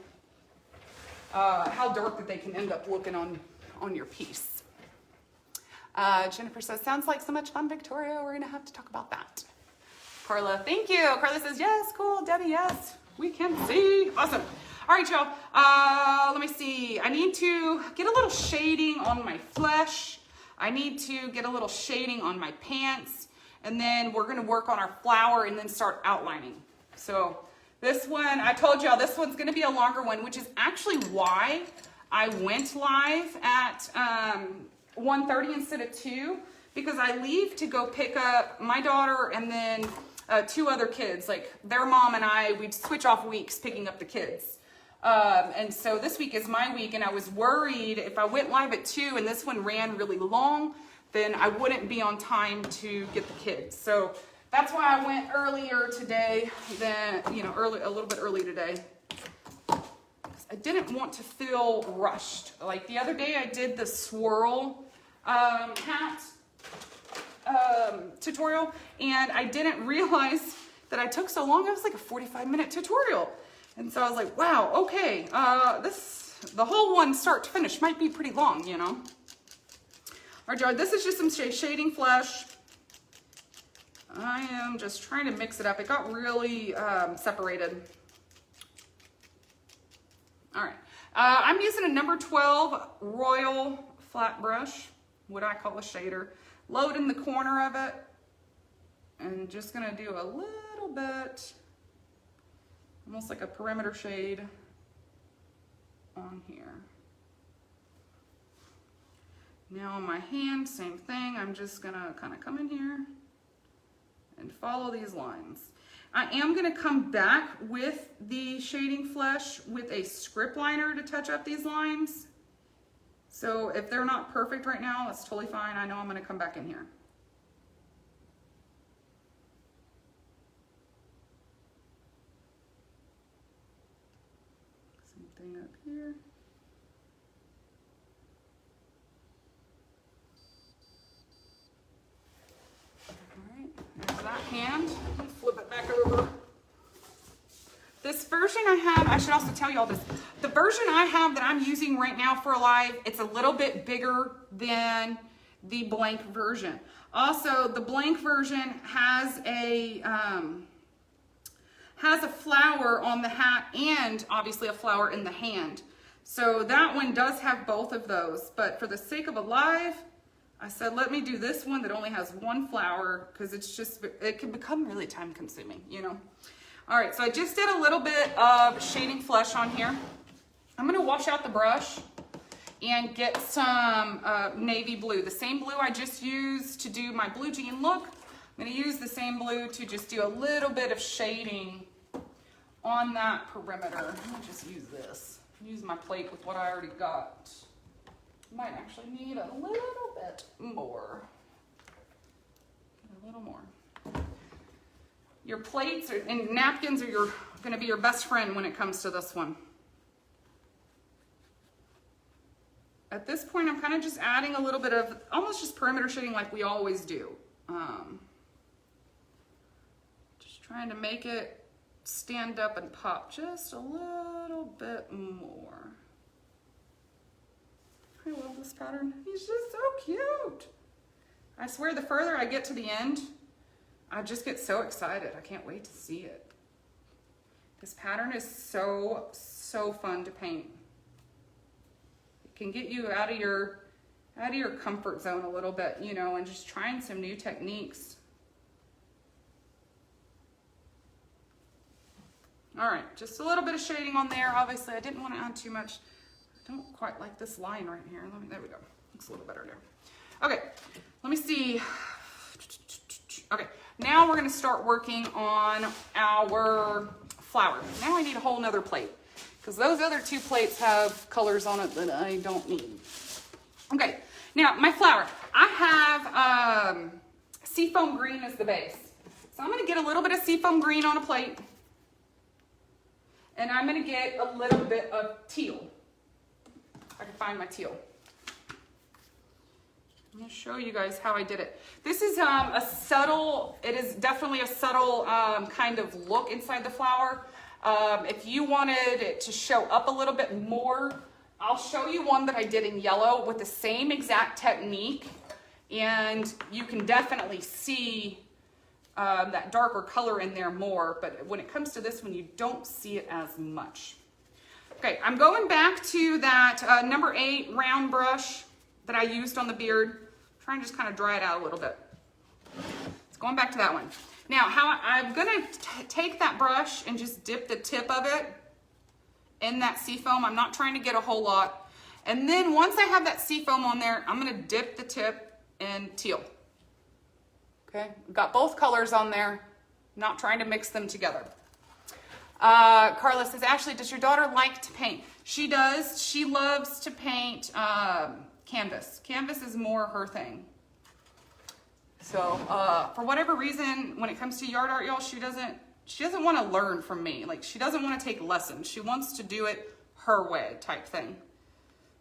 [SPEAKER 1] how dark that they can end up looking on your piece. Jennifer says, sounds like so much fun, Victoria. We're gonna have to talk about that. Carla, thank you. Carla says, yes, cool. Debbie, yes, we can see. Awesome. All right, y'all. Let me see. I need to get a little shading on my flesh. I need to get a little shading on my pants. And then we're gonna work on our flower and then start outlining. So this one, I told y'all this one's gonna be a longer one, which is actually why I went live at 1:30 instead of 2, because I leave to go pick up my daughter and then 2 other kids. Like their mom and I, we'd switch off weeks picking up the kids. And so this week is my week, and I was worried if I went live at 2 and this one ran really long, then I wouldn't be on time to get the kids. So that's why I went earlier today than, you know, a little bit early today. I didn't want to feel rushed. Like the other day I did the swirl hat tutorial, and I didn't realize that I took so long. It was like a 45-minute tutorial. And so I was like, wow, okay, the whole one start to finish might be pretty long, you know. All right, this is just some shading flesh. I am just trying to mix it up. It got really separated. All right, I'm using a number 12 Royal flat brush, what I call a shader. Load in the corner of it, and just gonna do a little bit, almost like a perimeter shade on here. Now on my hand, same thing. I'm just gonna kind of come in here and follow these lines. I am gonna come back with the shading flesh with a script liner to touch up these lines. So if they're not perfect right now, that's totally fine. I know I'm gonna come back in here. Same thing up here. hand. Flip it back over. This version I have, I should also tell you all this. The version I have that I'm using right now for Alive, it's a little bit bigger than the blank version. Also, the blank version has a flower on the hat and obviously a flower in the hand. So that one does have both of those, but for the sake of Alive, I said, let me do this one that only has one flower because it can become really time consuming, you know? All right, so I just did a little bit of shading flesh on here. I'm gonna wash out the brush and get some navy blue. The same blue I just used to do my blue jean look. I'm gonna use the same blue to just do a little bit of shading on that perimeter. I'm gonna just use this. Use my plate with what I already got. Might actually need a little bit more. A little more. Your plates and napkins are going to be your best friend when it comes to this one. At this point, I'm kind of just adding a little bit of almost just perimeter shading like we always do. Just trying to make it stand up and pop just a little bit more. I love this pattern. He's just so cute. I swear the further I get to the end, I just get so excited. I can't wait to see it. This pattern is so, so fun to paint. It can get you out of your comfort zone a little bit, you know, and just trying some new techniques. All right, just a little bit of shading on there. Obviously, I didn't want to add too much. I don't quite like this line right here. There we go. Looks a little better there. Okay, let me see. Okay, now we're gonna start working on our flower. Now I need a whole nother plate because those other two plates have colors on it that I don't need. Okay, now my flower. I have seafoam green as the base. So I'm gonna get a little bit of seafoam green on a plate and I'm gonna get a little bit of teal. If I can find my teal. I'm going to show you guys how I did it. This is it is definitely a subtle kind of look inside the flower. If you wanted it to show up a little bit more, I'll show you one that I did in yellow with the same exact technique. And you can definitely see that darker color in there more. But when it comes to this one, you don't see it as much. Okay, I'm going back to that number 8 round brush that I used on the beard. Trying to just kind of dry it out a little bit. It's going back to that one. Now, I'm gonna take that brush and just dip the tip of it in that seafoam. I'm not trying to get a whole lot. And then once I have that seafoam on there, I'm gonna dip the tip in teal. Okay, got both colors on there. Not trying to mix them together. Carla says, Ashley, does your daughter like to paint? She does. She loves to paint canvas. Canvas is more her thing. So for whatever reason, when it comes to yard art, y'all, she doesn't want to learn from me. Like, she doesn't want to take lessons. She wants to do it her way type thing.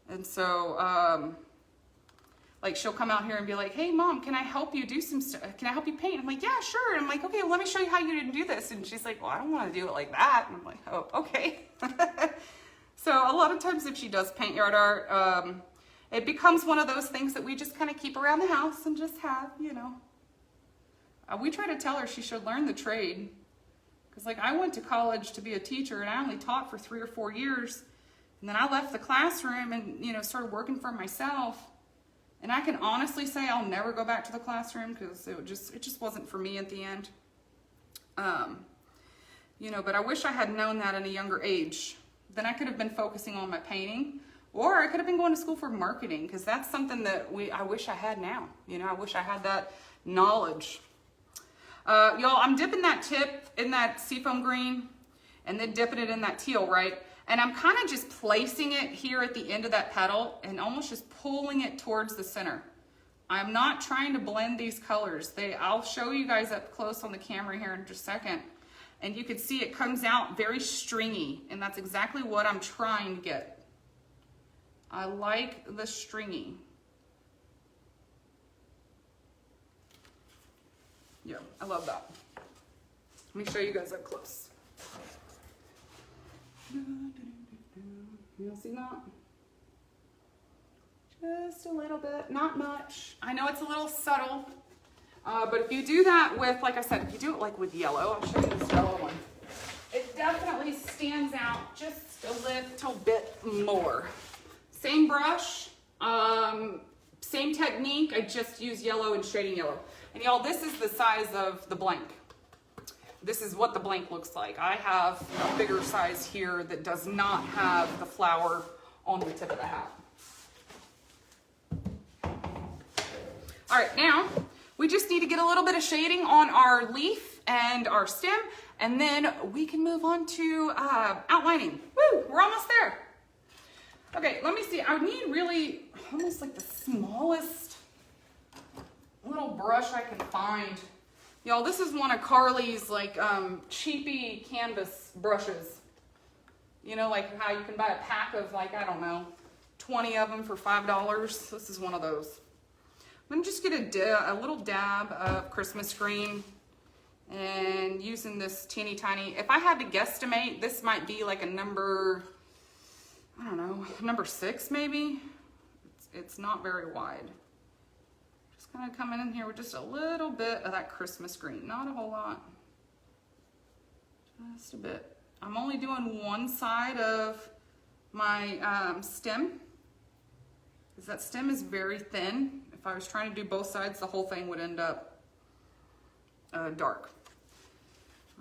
[SPEAKER 1] And so like, she'll come out here and be like, hey mom, can I help you do some stuff? Can I help you paint? I'm like, yeah, sure. And I'm like, okay, well, let me show you how you do this. And she's like, well, I don't want to do it like that. And I'm like, oh, okay. So a lot of times if she does paint yard art, it becomes one of those things that we just kind of keep around the house and just have, you know. We try to tell her she should learn the trade. Because, like, I went to college to be a teacher and I only taught for 3 or 4 years. And then I left the classroom and, you know, started working for myself. And I can honestly say I'll never go back to the classroom because it just wasn't for me at the end. You know, but I wish I had known that at a younger age. Then I could have been focusing on my painting. Or I could have been going to school for marketing because that's something that I wish I had now. You know, I wish I had that knowledge. Y'all, I'm dipping that tip in that seafoam green and then dipping it in that teal, right? And I'm kind of just placing it here at the end of that petal and almost just pulling it towards the center. I'm not trying to blend these colors. I'll show you guys up close on the camera here in just a second. And you can see it comes out very stringy, and that's exactly what I'm trying to get. I like the stringy. Yeah, I love that. Let me show you guys up close. You'll see that? Just a little bit, not much. I know it's a little subtle, but if you do that with, like I said, if you do it like with yellow, I'll show you this yellow one. It definitely stands out just a little bit more. Same brush, same technique, I just use yellow and shading yellow. And y'all, this is the size of the blank. This is what the blank looks like. I have a bigger size here that does not have the flower on the tip of the hat. All right, now we just need to get a little bit of shading on our leaf and our stem, and then we can move on to outlining. Woo, we're almost there. Okay, let me see. I need really almost like the smallest little brush I can find. Y'all, this is one of Carly's like cheapy canvas brushes. You know, like how you can buy a pack of like, I don't know, 20 of them for $5. This is one of those. I'm gonna just get a little dab of Christmas green and using this teeny tiny, if I had to guesstimate, this might be like a number, I don't know, number 6 maybe. It's not very wide. Just kind of coming in here with just a little bit of that Christmas green, not a whole lot, just a bit. I'm only doing one side of my stem, because that stem is very thin. If I was trying to do both sides, the whole thing would end up dark.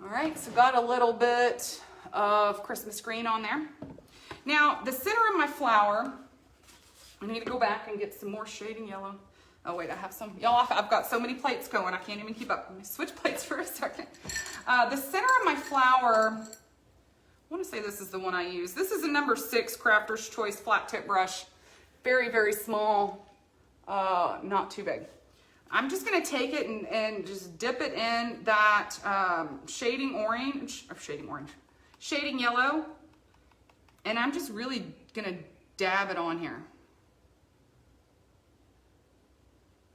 [SPEAKER 1] All right, so got a little bit of Christmas green on there. Now, the center of my flower, I need to go back and get some more shading yellow. Oh wait, I have some. Y'all, I've got so many plates going, I can't even keep up. Let me switch plates for a second. The center of my flower, I want to say this is the one I use. This is a number 6 Crafter's Choice flat tip brush. Very, very small. Not too big. I'm just going to take it and just dip it in that shading yellow, and I'm just really going to dab it on here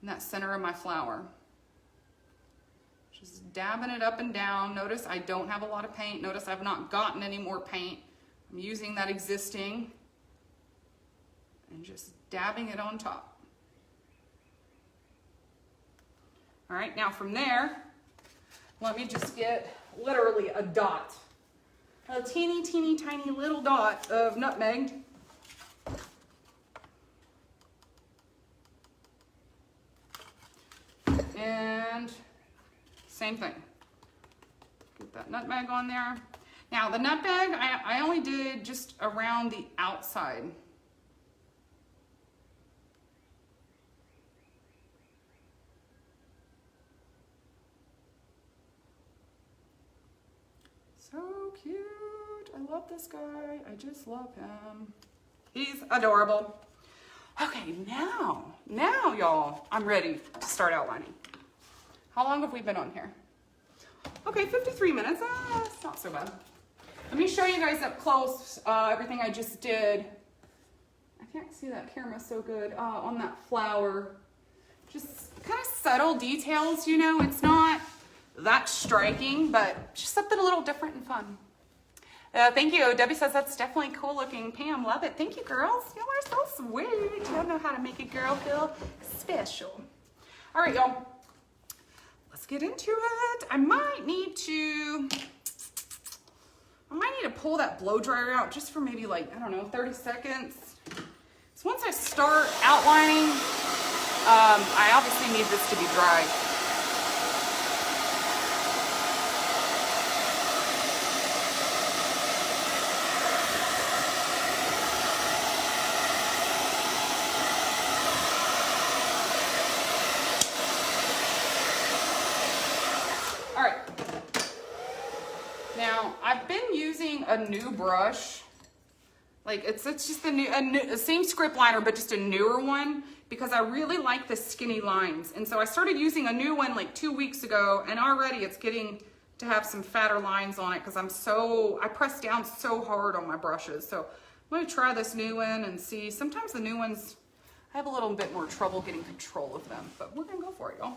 [SPEAKER 1] in that center of my flower. Just dabbing it up and down. Notice I don't have a lot of paint. Notice I've not gotten any more paint. I'm using that existing and just dabbing it on top. All right, now from there, let me just get literally a dot, a teeny, teeny, tiny little dot of nutmeg. And same thing, get that nutmeg on there. Now the nutmeg, I only did just around the outside. So cute. I love this guy. I just love him. He's adorable. Okay, now y'all, I'm ready to start outlining. How long have we been on here? Okay, 53 minutes. It's not so bad. Let me show you guys up close everything I just did. I can't see that camera so good on that flower. Just kind of subtle details, you know. It's not that striking, but just something a little different and fun. Thank you. Debbie says that's definitely cool looking. Pam, love it. Thank you, girls. Y'all are so sweet. Y'all know how to make a girl feel special. All right, y'all. Let's get into it. I might need to pull that blow dryer out just for maybe like, I don't know, 30 seconds. So once I start outlining, I obviously need this to be dry. A new brush, like it's just a same script liner, but just a newer one, because I really like the skinny lines. And so I started using a new one like 2 weeks ago, and already it's getting to have some fatter lines on it because I press down so hard on my brushes. So I'm going to try this new one and see. Sometimes the new ones, I have a little bit more trouble getting control of them, but we're going to go for it, y'all.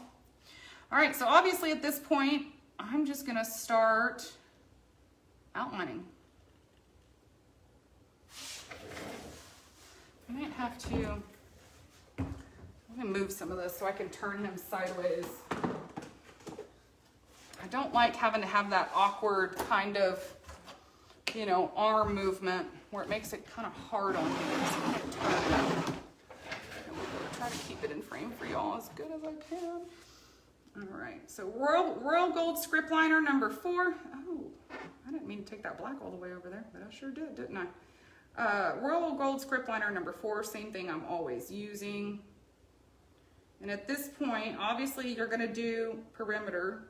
[SPEAKER 1] All right, so obviously at this point, I'm just gonna start outlining. I might have to, I'm gonna move some of this so I can turn him sideways. I don't like having to have that awkward kind of, you know, arm movement where it makes it kind of hard on me. So I'm gonna turn it up. Try to keep it in frame for y'all as good as I can. All right, so Royal Gold Script Liner number 4. Oh, I didn't mean to take that black all the way over there, but I sure did, didn't I? Royal Gold Script Liner number 4, same thing I'm always using. And at this point, obviously you're gonna do perimeter.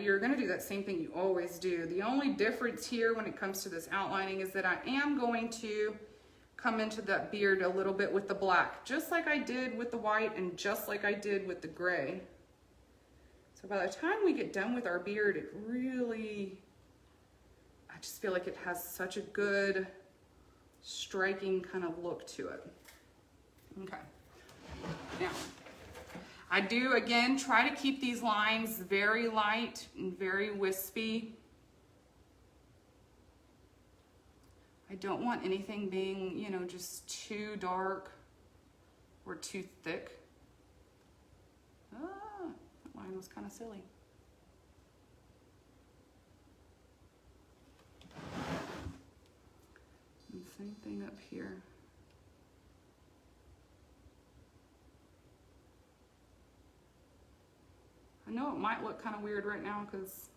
[SPEAKER 1] You're gonna do that same thing you always do. The only difference here when it comes to this outlining is that I am going to come into that beard a little bit with the black, just like I did with the white and just like I did with the gray. So by the time we get done with our beard, it really, I just feel like it has such a good, striking kind of look to it. Okay, now, I do, again, try to keep these lines very light and very wispy. I don't want anything being, you know, just too dark or too thick. Ah, that line was kind of silly. And same thing up here. I know it might look kind of weird right now because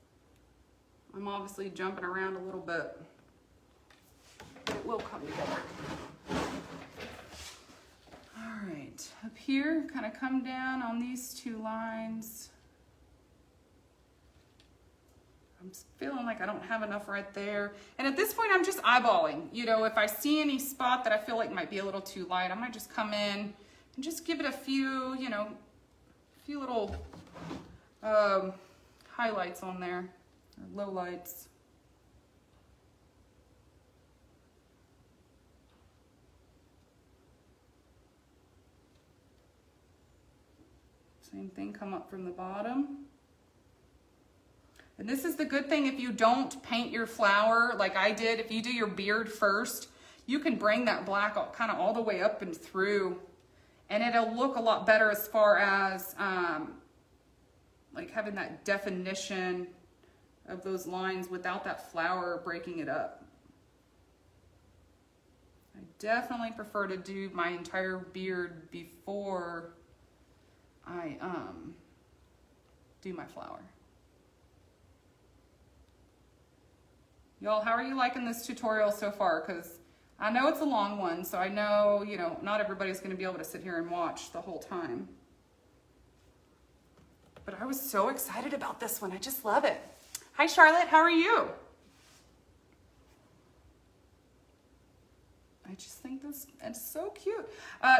[SPEAKER 1] I'm obviously jumping around a little bit. It will come together. All right, up here, kind of come down on these 2 lines. I'm feeling like I don't have enough right there. And at this point, I'm just eyeballing. You know, if I see any spot that I feel like might be a little too light, I might just come in and just give it a few, you know, a few little highlights on there, or low lights. Same thing, come up from the bottom. And this is the good thing if you don't paint your flower like I did. If you do your beard first, you can bring that black kind of all the way up and through, and it'll look a lot better as far as like having that definition of those lines without that flower breaking it up. I definitely prefer to do my entire beard before I do my flower. Y'all, how are you liking this tutorial so far? Because I know it's a long one, so I know, you know, not everybody's going to be able to sit here and watch the whole time. But I was so excited about this one. I just love it. Hi, Charlotte. How are you? I just think this is so cute.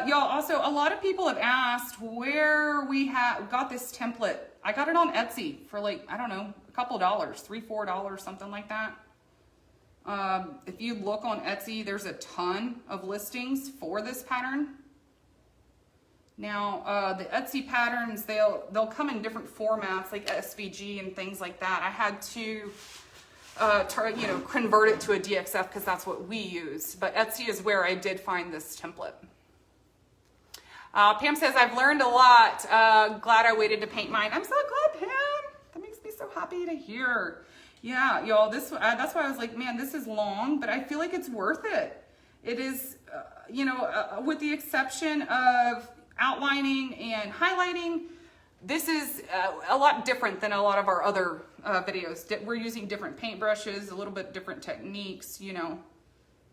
[SPEAKER 1] Y'all, also, a lot of people have asked where we got this template. I got it on Etsy for like, I don't know, a couple dollars, $3, $4, something like that. If you look on Etsy, there's a ton of listings for this pattern. Now, the Etsy patterns, they'll come in different formats, like SVG and things like that. I had to, you know, convert it to a DXF because that's what we use. But Etsy is where I did find this template. Pam says, I've learned a lot. Glad I waited to paint mine. I'm so glad, Pam. That makes me so happy to hear. Yeah, y'all, that's why I was like, man, this is long, but I feel like it's worth it. It is, you know, with the exception of outlining and highlighting, this is a lot different than a lot of our other videos. We're using different paintbrushes, a little bit different techniques, you know,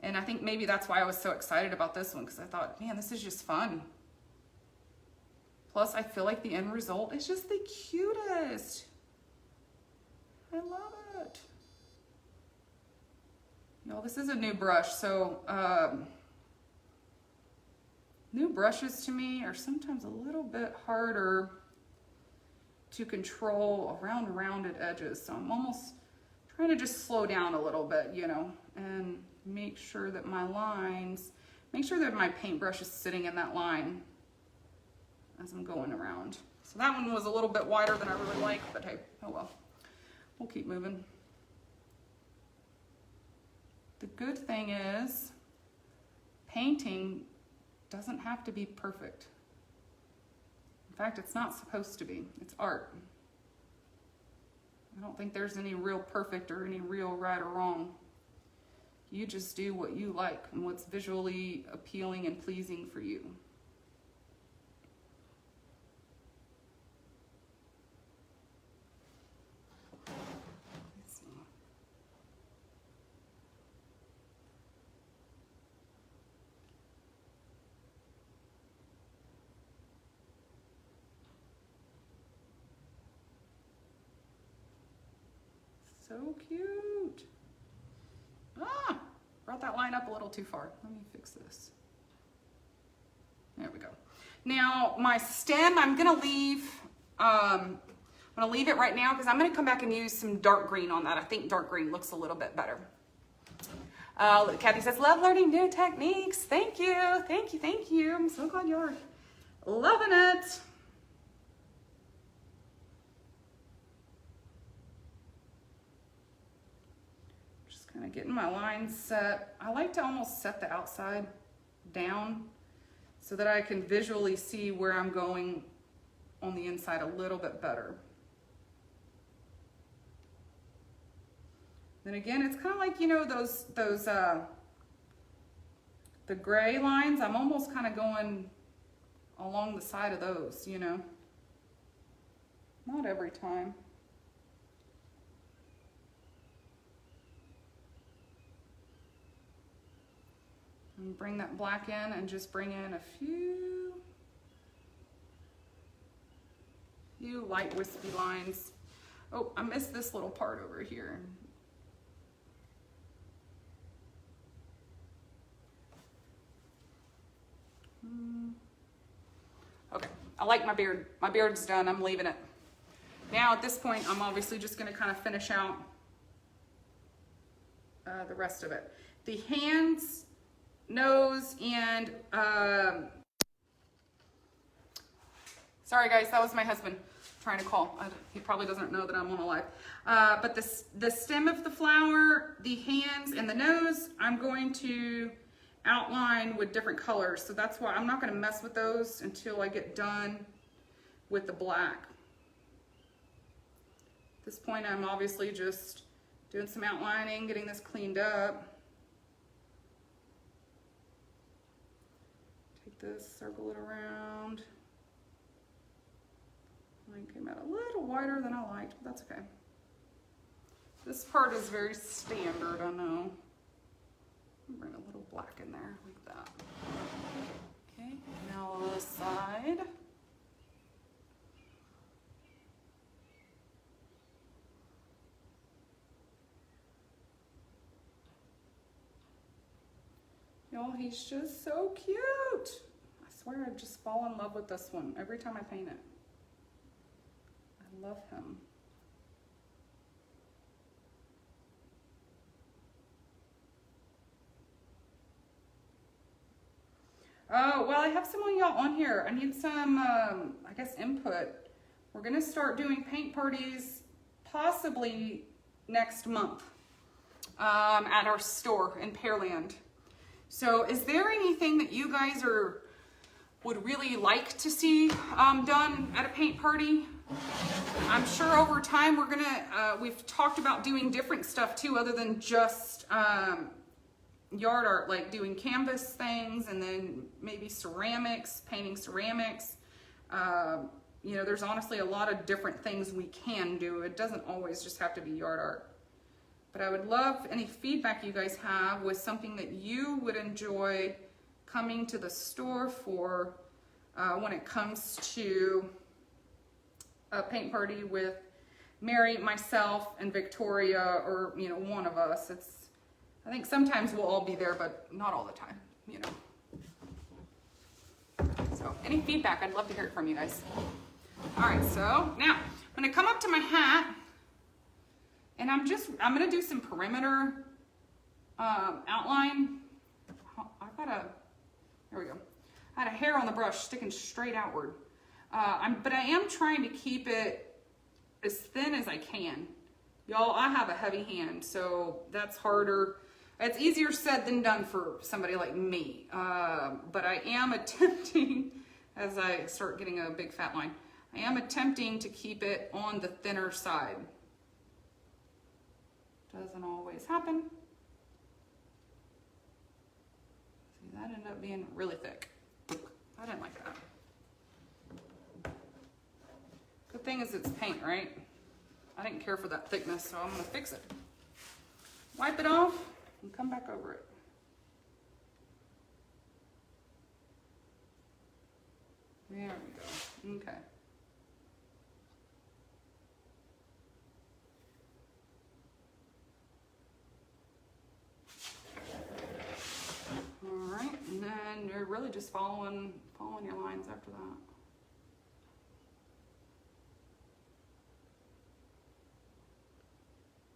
[SPEAKER 1] and I think maybe that's why I was so excited about this one, because I thought, man, this is just fun. Plus, I feel like the end result is just the cutest. I love it. Y'all, this is a new brush, so new brushes to me are sometimes a little bit harder to control around rounded edges. So I'm almost trying to just slow down a little bit, you know, and make sure that my lines, make sure that my paintbrush is sitting in that line. as I'm going around. So that one was a little bit wider than I really like, but hey, oh well. We'll keep moving. The good thing is, painting doesn't have to be perfect. In fact, it's not supposed to be. It's art. I don't think there's any real perfect or any real right or wrong. You just do what you like and what's visually appealing and pleasing for you. So cute. Ah, brought that line up a little too far. Let me fix this. There we go. Now my stem, I'm gonna leave it right now because I'm gonna come back and use some dark green on that. I think dark green looks a little bit better. Kathy says, love learning new techniques. Thank you, thank you, thank you. I'm so glad you're loving it. Kind of getting my lines set. I like to almost set the outside down so that I can visually see where I'm going on the inside a little bit better. Then again, it's kind of like, you know, those the gray lines. I'm almost kind of going along the side of those, you know. Not every time. And bring that black in and just bring in a few light wispy lines. Oh, I missed this little part over here. Okay, I like my beard. My beard's done, I'm leaving it. Now at this point, I'm obviously just gonna kind of finish out the rest of it. The hands, nose, and sorry guys, that was my husband trying to call. He probably doesn't know that I'm on a live. But the stem of the flower, the hands, and the nose, I'm going to outline with different colors. So that's why I'm not going to mess with those until I get done with the black. At this point, I'm obviously just doing some outlining, getting this cleaned up. This, circle it around. Line came out a little wider than I liked, but that's okay. This part is very standard, I know. Bring a little black in there, like that. Okay, now on this side. Y'all, he's just so cute. I swear I just fall in love with this one every time I paint it. I love him. Oh, well, I have some of y'all on here. I need some, I guess, input. We're gonna start doing paint parties possibly next month at our store in Pearland. So is there anything that you guys would really like to see done at a paint party? I'm sure over time we've talked about doing different stuff too, other than just yard art, like doing canvas things and then maybe ceramics, painting ceramics. You know, there's honestly a lot of different things we can do. It doesn't always just have to be yard art. But I would love any feedback you guys have with something that you would enjoy coming to the store for when it comes to a paint party with Mary, myself, and Victoria, or, you know, one of us. I think sometimes we'll all be there, but not all the time, you know. So any feedback, I'd love to hear it from you guys. All right, so now I'm gonna come up to my hat. And I'm gonna do some perimeter outline. There we go. I had a hair on the brush sticking straight outward. But I am trying to keep it as thin as I can. Y'all, I have a heavy hand, so that's harder. It's easier said than done for somebody like me. But I am attempting, as I start getting a big fat line, I am attempting to keep it on the thinner side. Doesn't always happen. See, that ended up being really thick. I didn't like that. Good thing is it's paint, right? I didn't care for that thickness, so I'm gonna fix it. Wipe it off and come back over it. There we go. Okay. All right, and then you're really just following your lines after that.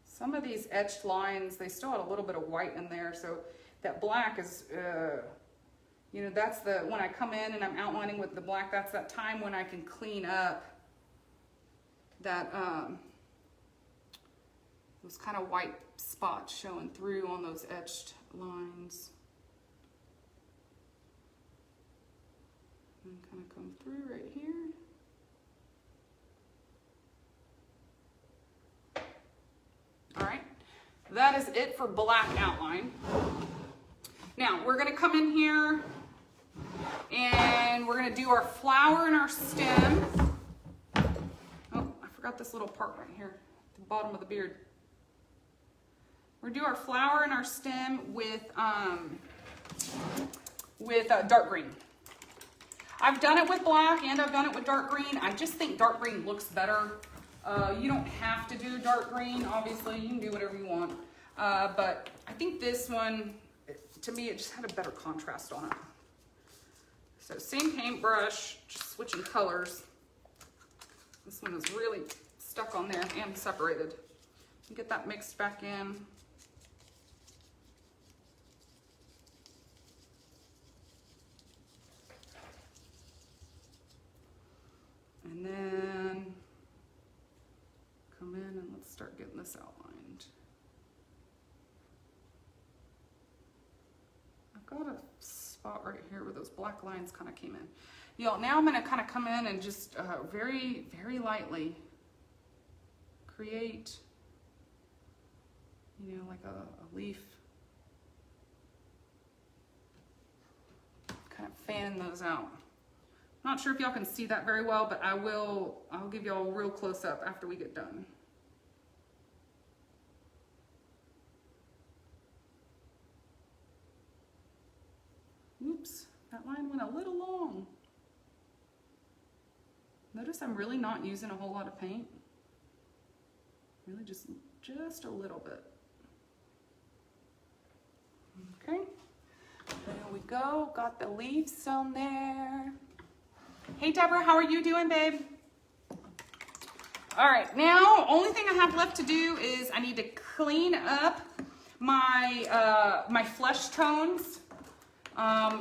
[SPEAKER 1] Some of these etched lines, they still had a little bit of white in there, so that black is, you know, that's the, when I come in and I'm outlining with the black, that's that time when I can clean up that, those kind of white spots showing through on those etched lines. And kind of come through right here. All right, that is it for black outline. Now we're gonna come in here and we're gonna do our flower and our stem. Oh, I forgot this little part right here, at the bottom of the beard. We're gonna do our flower and our stem with dark green. I've done it with black and I've done it with dark green. I just think dark green looks better. You don't have to do dark green, obviously, you can do whatever you want. But I think this one, to me, it just had a better contrast on it. So same paintbrush, just switching colors. This one is really stuck on there and separated. Get that mixed back in. And then come in and let's start getting this outlined. I've got a spot right here where those black lines kind of came in. Y'all, now I'm going to kind of come in and just very, very lightly create, you know, like a leaf. Kind of fanning those out. Not sure if y'all can see that very well, but I'll give y'all a real close up after we get done. Oops, that line went a little long. Notice I'm really not using a whole lot of paint. Really just a little bit. Okay, there we go, got the leaves on there. Hey Deborah, how are you doing, babe? All right, now only thing I have left to do is I need to clean up my my flesh tones.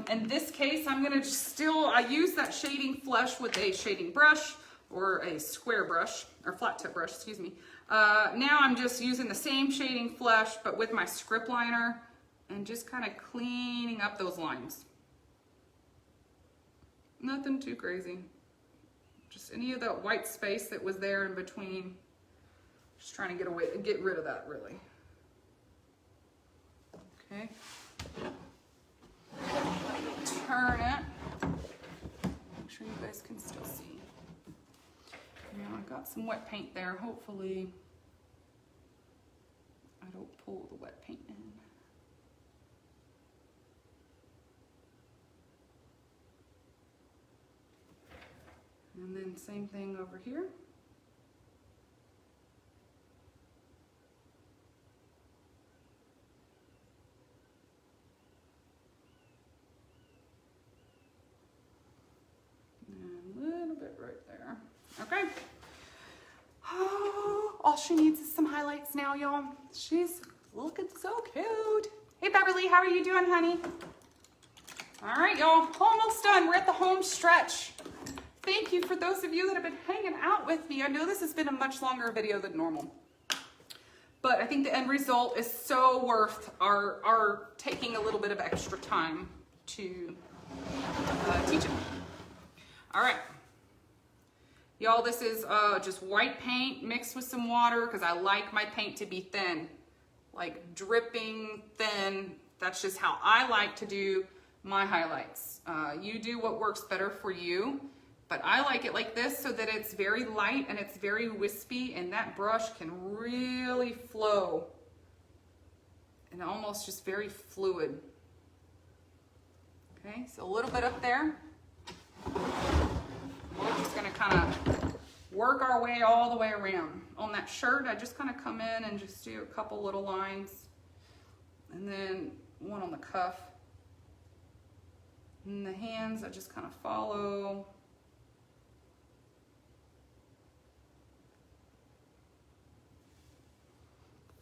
[SPEAKER 1] In this case, I'm gonna I use that shading flesh with a shading brush or a square brush or flat tip brush, excuse me. Now I'm just using the same shading flesh but with my script liner and just kind of cleaning up those lines. Nothing too crazy. Just any of that white space that was there in between. Just trying to get rid of that, really. Okay. Turn it. Make sure you guys can still see. Now I got some wet paint there. Hopefully I don't pull the wet paint in. And then same thing over here. And a little bit right there. Okay. Oh, all she needs is some highlights now, y'all. She's looking so cute. Hey, Beverly, how are you doing, honey? All right, y'all, almost done. We're at the home stretch. Thank you for those of you that have been hanging out with me. I know this has been a much longer video than normal, but I think the end result is so worth our taking a little bit of extra time to teach it. All right. Y'all, this is just white paint mixed with some water because I like my paint to be thin, like dripping thin. That's just how I like to do my highlights. You do what works better for you, but I like it like this so that it's very light and it's very wispy, and that brush can really flow and almost just very fluid. Okay, so a little bit up there. We're just gonna kind of work our way all the way around. On that shirt, I just kind of come in and just do a couple little lines, and then one on the cuff. And the hands, I just kind of follow.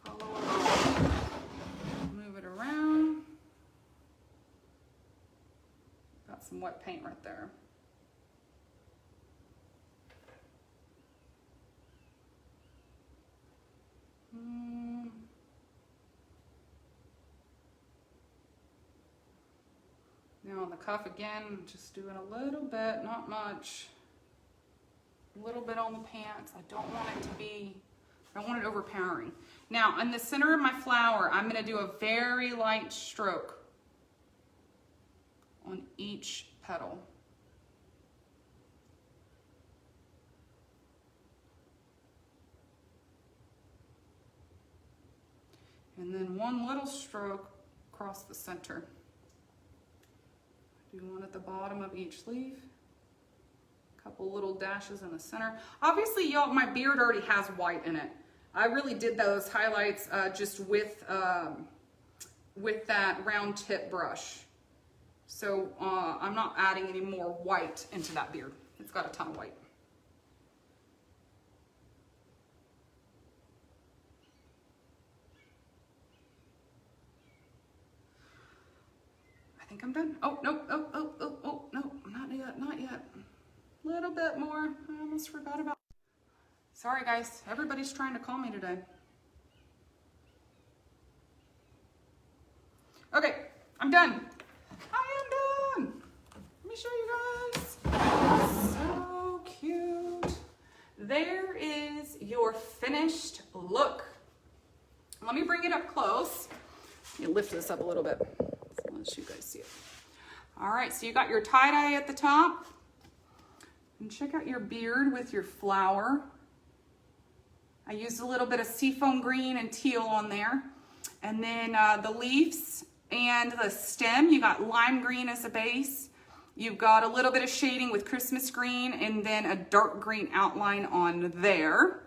[SPEAKER 1] Along. Move it around. Got some wet paint right there. Now on the cuff again, just doing a little bit, not much. A little bit on the pants. I don't want it to be, I don't want it overpowering. Now in the center of my flower, I'm going to do a very light stroke on each petal. And then one little stroke across the center. Do one at the bottom of each leaf. A couple little dashes in the center. Obviously, y'all, my beard already has white in it. I really did those highlights just with that round tip brush. So I'm not adding any more white into that beard. It's got a ton of white. I think I'm done. Oh, no, no, not yet, not yet. A little bit more. I almost forgot about. Sorry, guys. Everybody's trying to call me today. Okay, I'm done. I am done. Let me show you guys. So cute. There is your finished look. Let me bring it up close. Let me lift this up a little bit. Let you guys see it. All right, so you got your tie-dye at the top. And check out your beard with your flower. I used a little bit of seafoam green and teal on there. And then the leaves and the stem, you got lime green as a base. You've got a little bit of shading with Christmas green and then a dark green outline on there.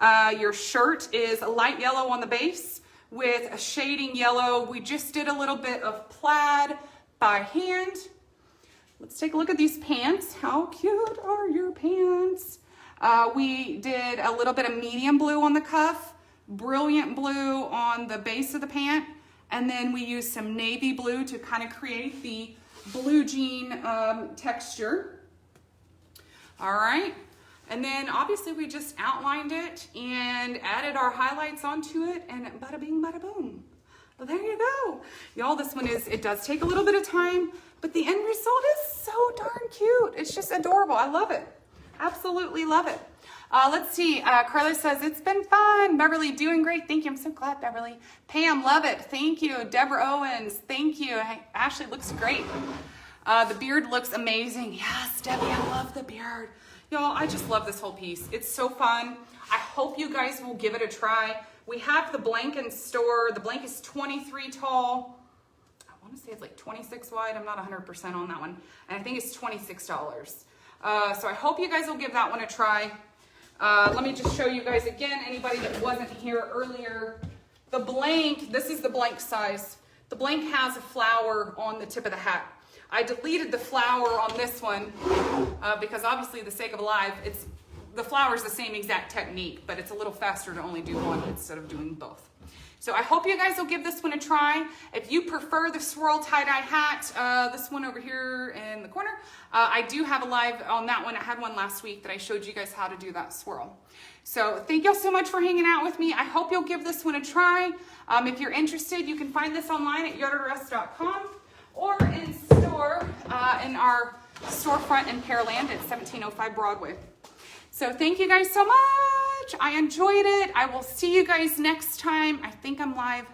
[SPEAKER 1] Your shirt is a light yellow on the base with a shading yellow. We just did a little bit of plaid by hand. Let's take a look at these pants. How cute are your pants? We did a little bit of medium blue on the cuff, brilliant blue on the base of the pant, and then we used some navy blue to kind of create the blue jean texture. All right. And then obviously we just outlined it and added our highlights onto it, and bada bing, bada boom. Well, there you go. Y'all, this one it does take a little bit of time, but the end result is so darn cute. It's just adorable. I love it. Absolutely love it. Let's see. Carla says, it's been fun. Beverly, doing great. Thank you. I'm so glad, Beverly. Pam, love it. Thank you. Deborah Owens, thank you. Hey, Ashley, looks great. The beard looks amazing. Yes, Debbie, I love the beard. Y'all, I just love this whole piece. It's so fun. I hope you guys will give it a try. We have the blank in store. The blank is 23 tall. I want to say it's like 26 wide. I'm not 100% on that one. And I think it's $26. So I hope you guys will give that one a try. Let me just show you guys again, anybody that wasn't here earlier. The blank, this is the blank size. The blank has a flower on the tip of the hat. I deleted the flower on this one because obviously the sake of alive, the flower is the same exact technique, but it's a little faster to only do one instead of doing both. So I hope you guys will give this one a try. If you prefer the swirl tie-dye hat, this one over here in the corner, I do have a live on that one. I had one last week that I showed you guys how to do that swirl. So thank y'all so much for hanging out with me. I hope you'll give this one a try. If you're interested, you can find this online at yardartrest.com or in store in our storefront in Pearland at 1705 Broadway. So thank you guys so much. I enjoyed it. I will see you guys next time. I think I'm live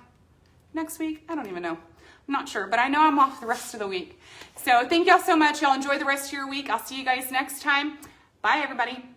[SPEAKER 1] next week. I don't even know. I'm not sure, but I know I'm off the rest of the week. So thank y'all so much. Y'all enjoy the rest of your week. I'll see you guys next time. Bye, everybody.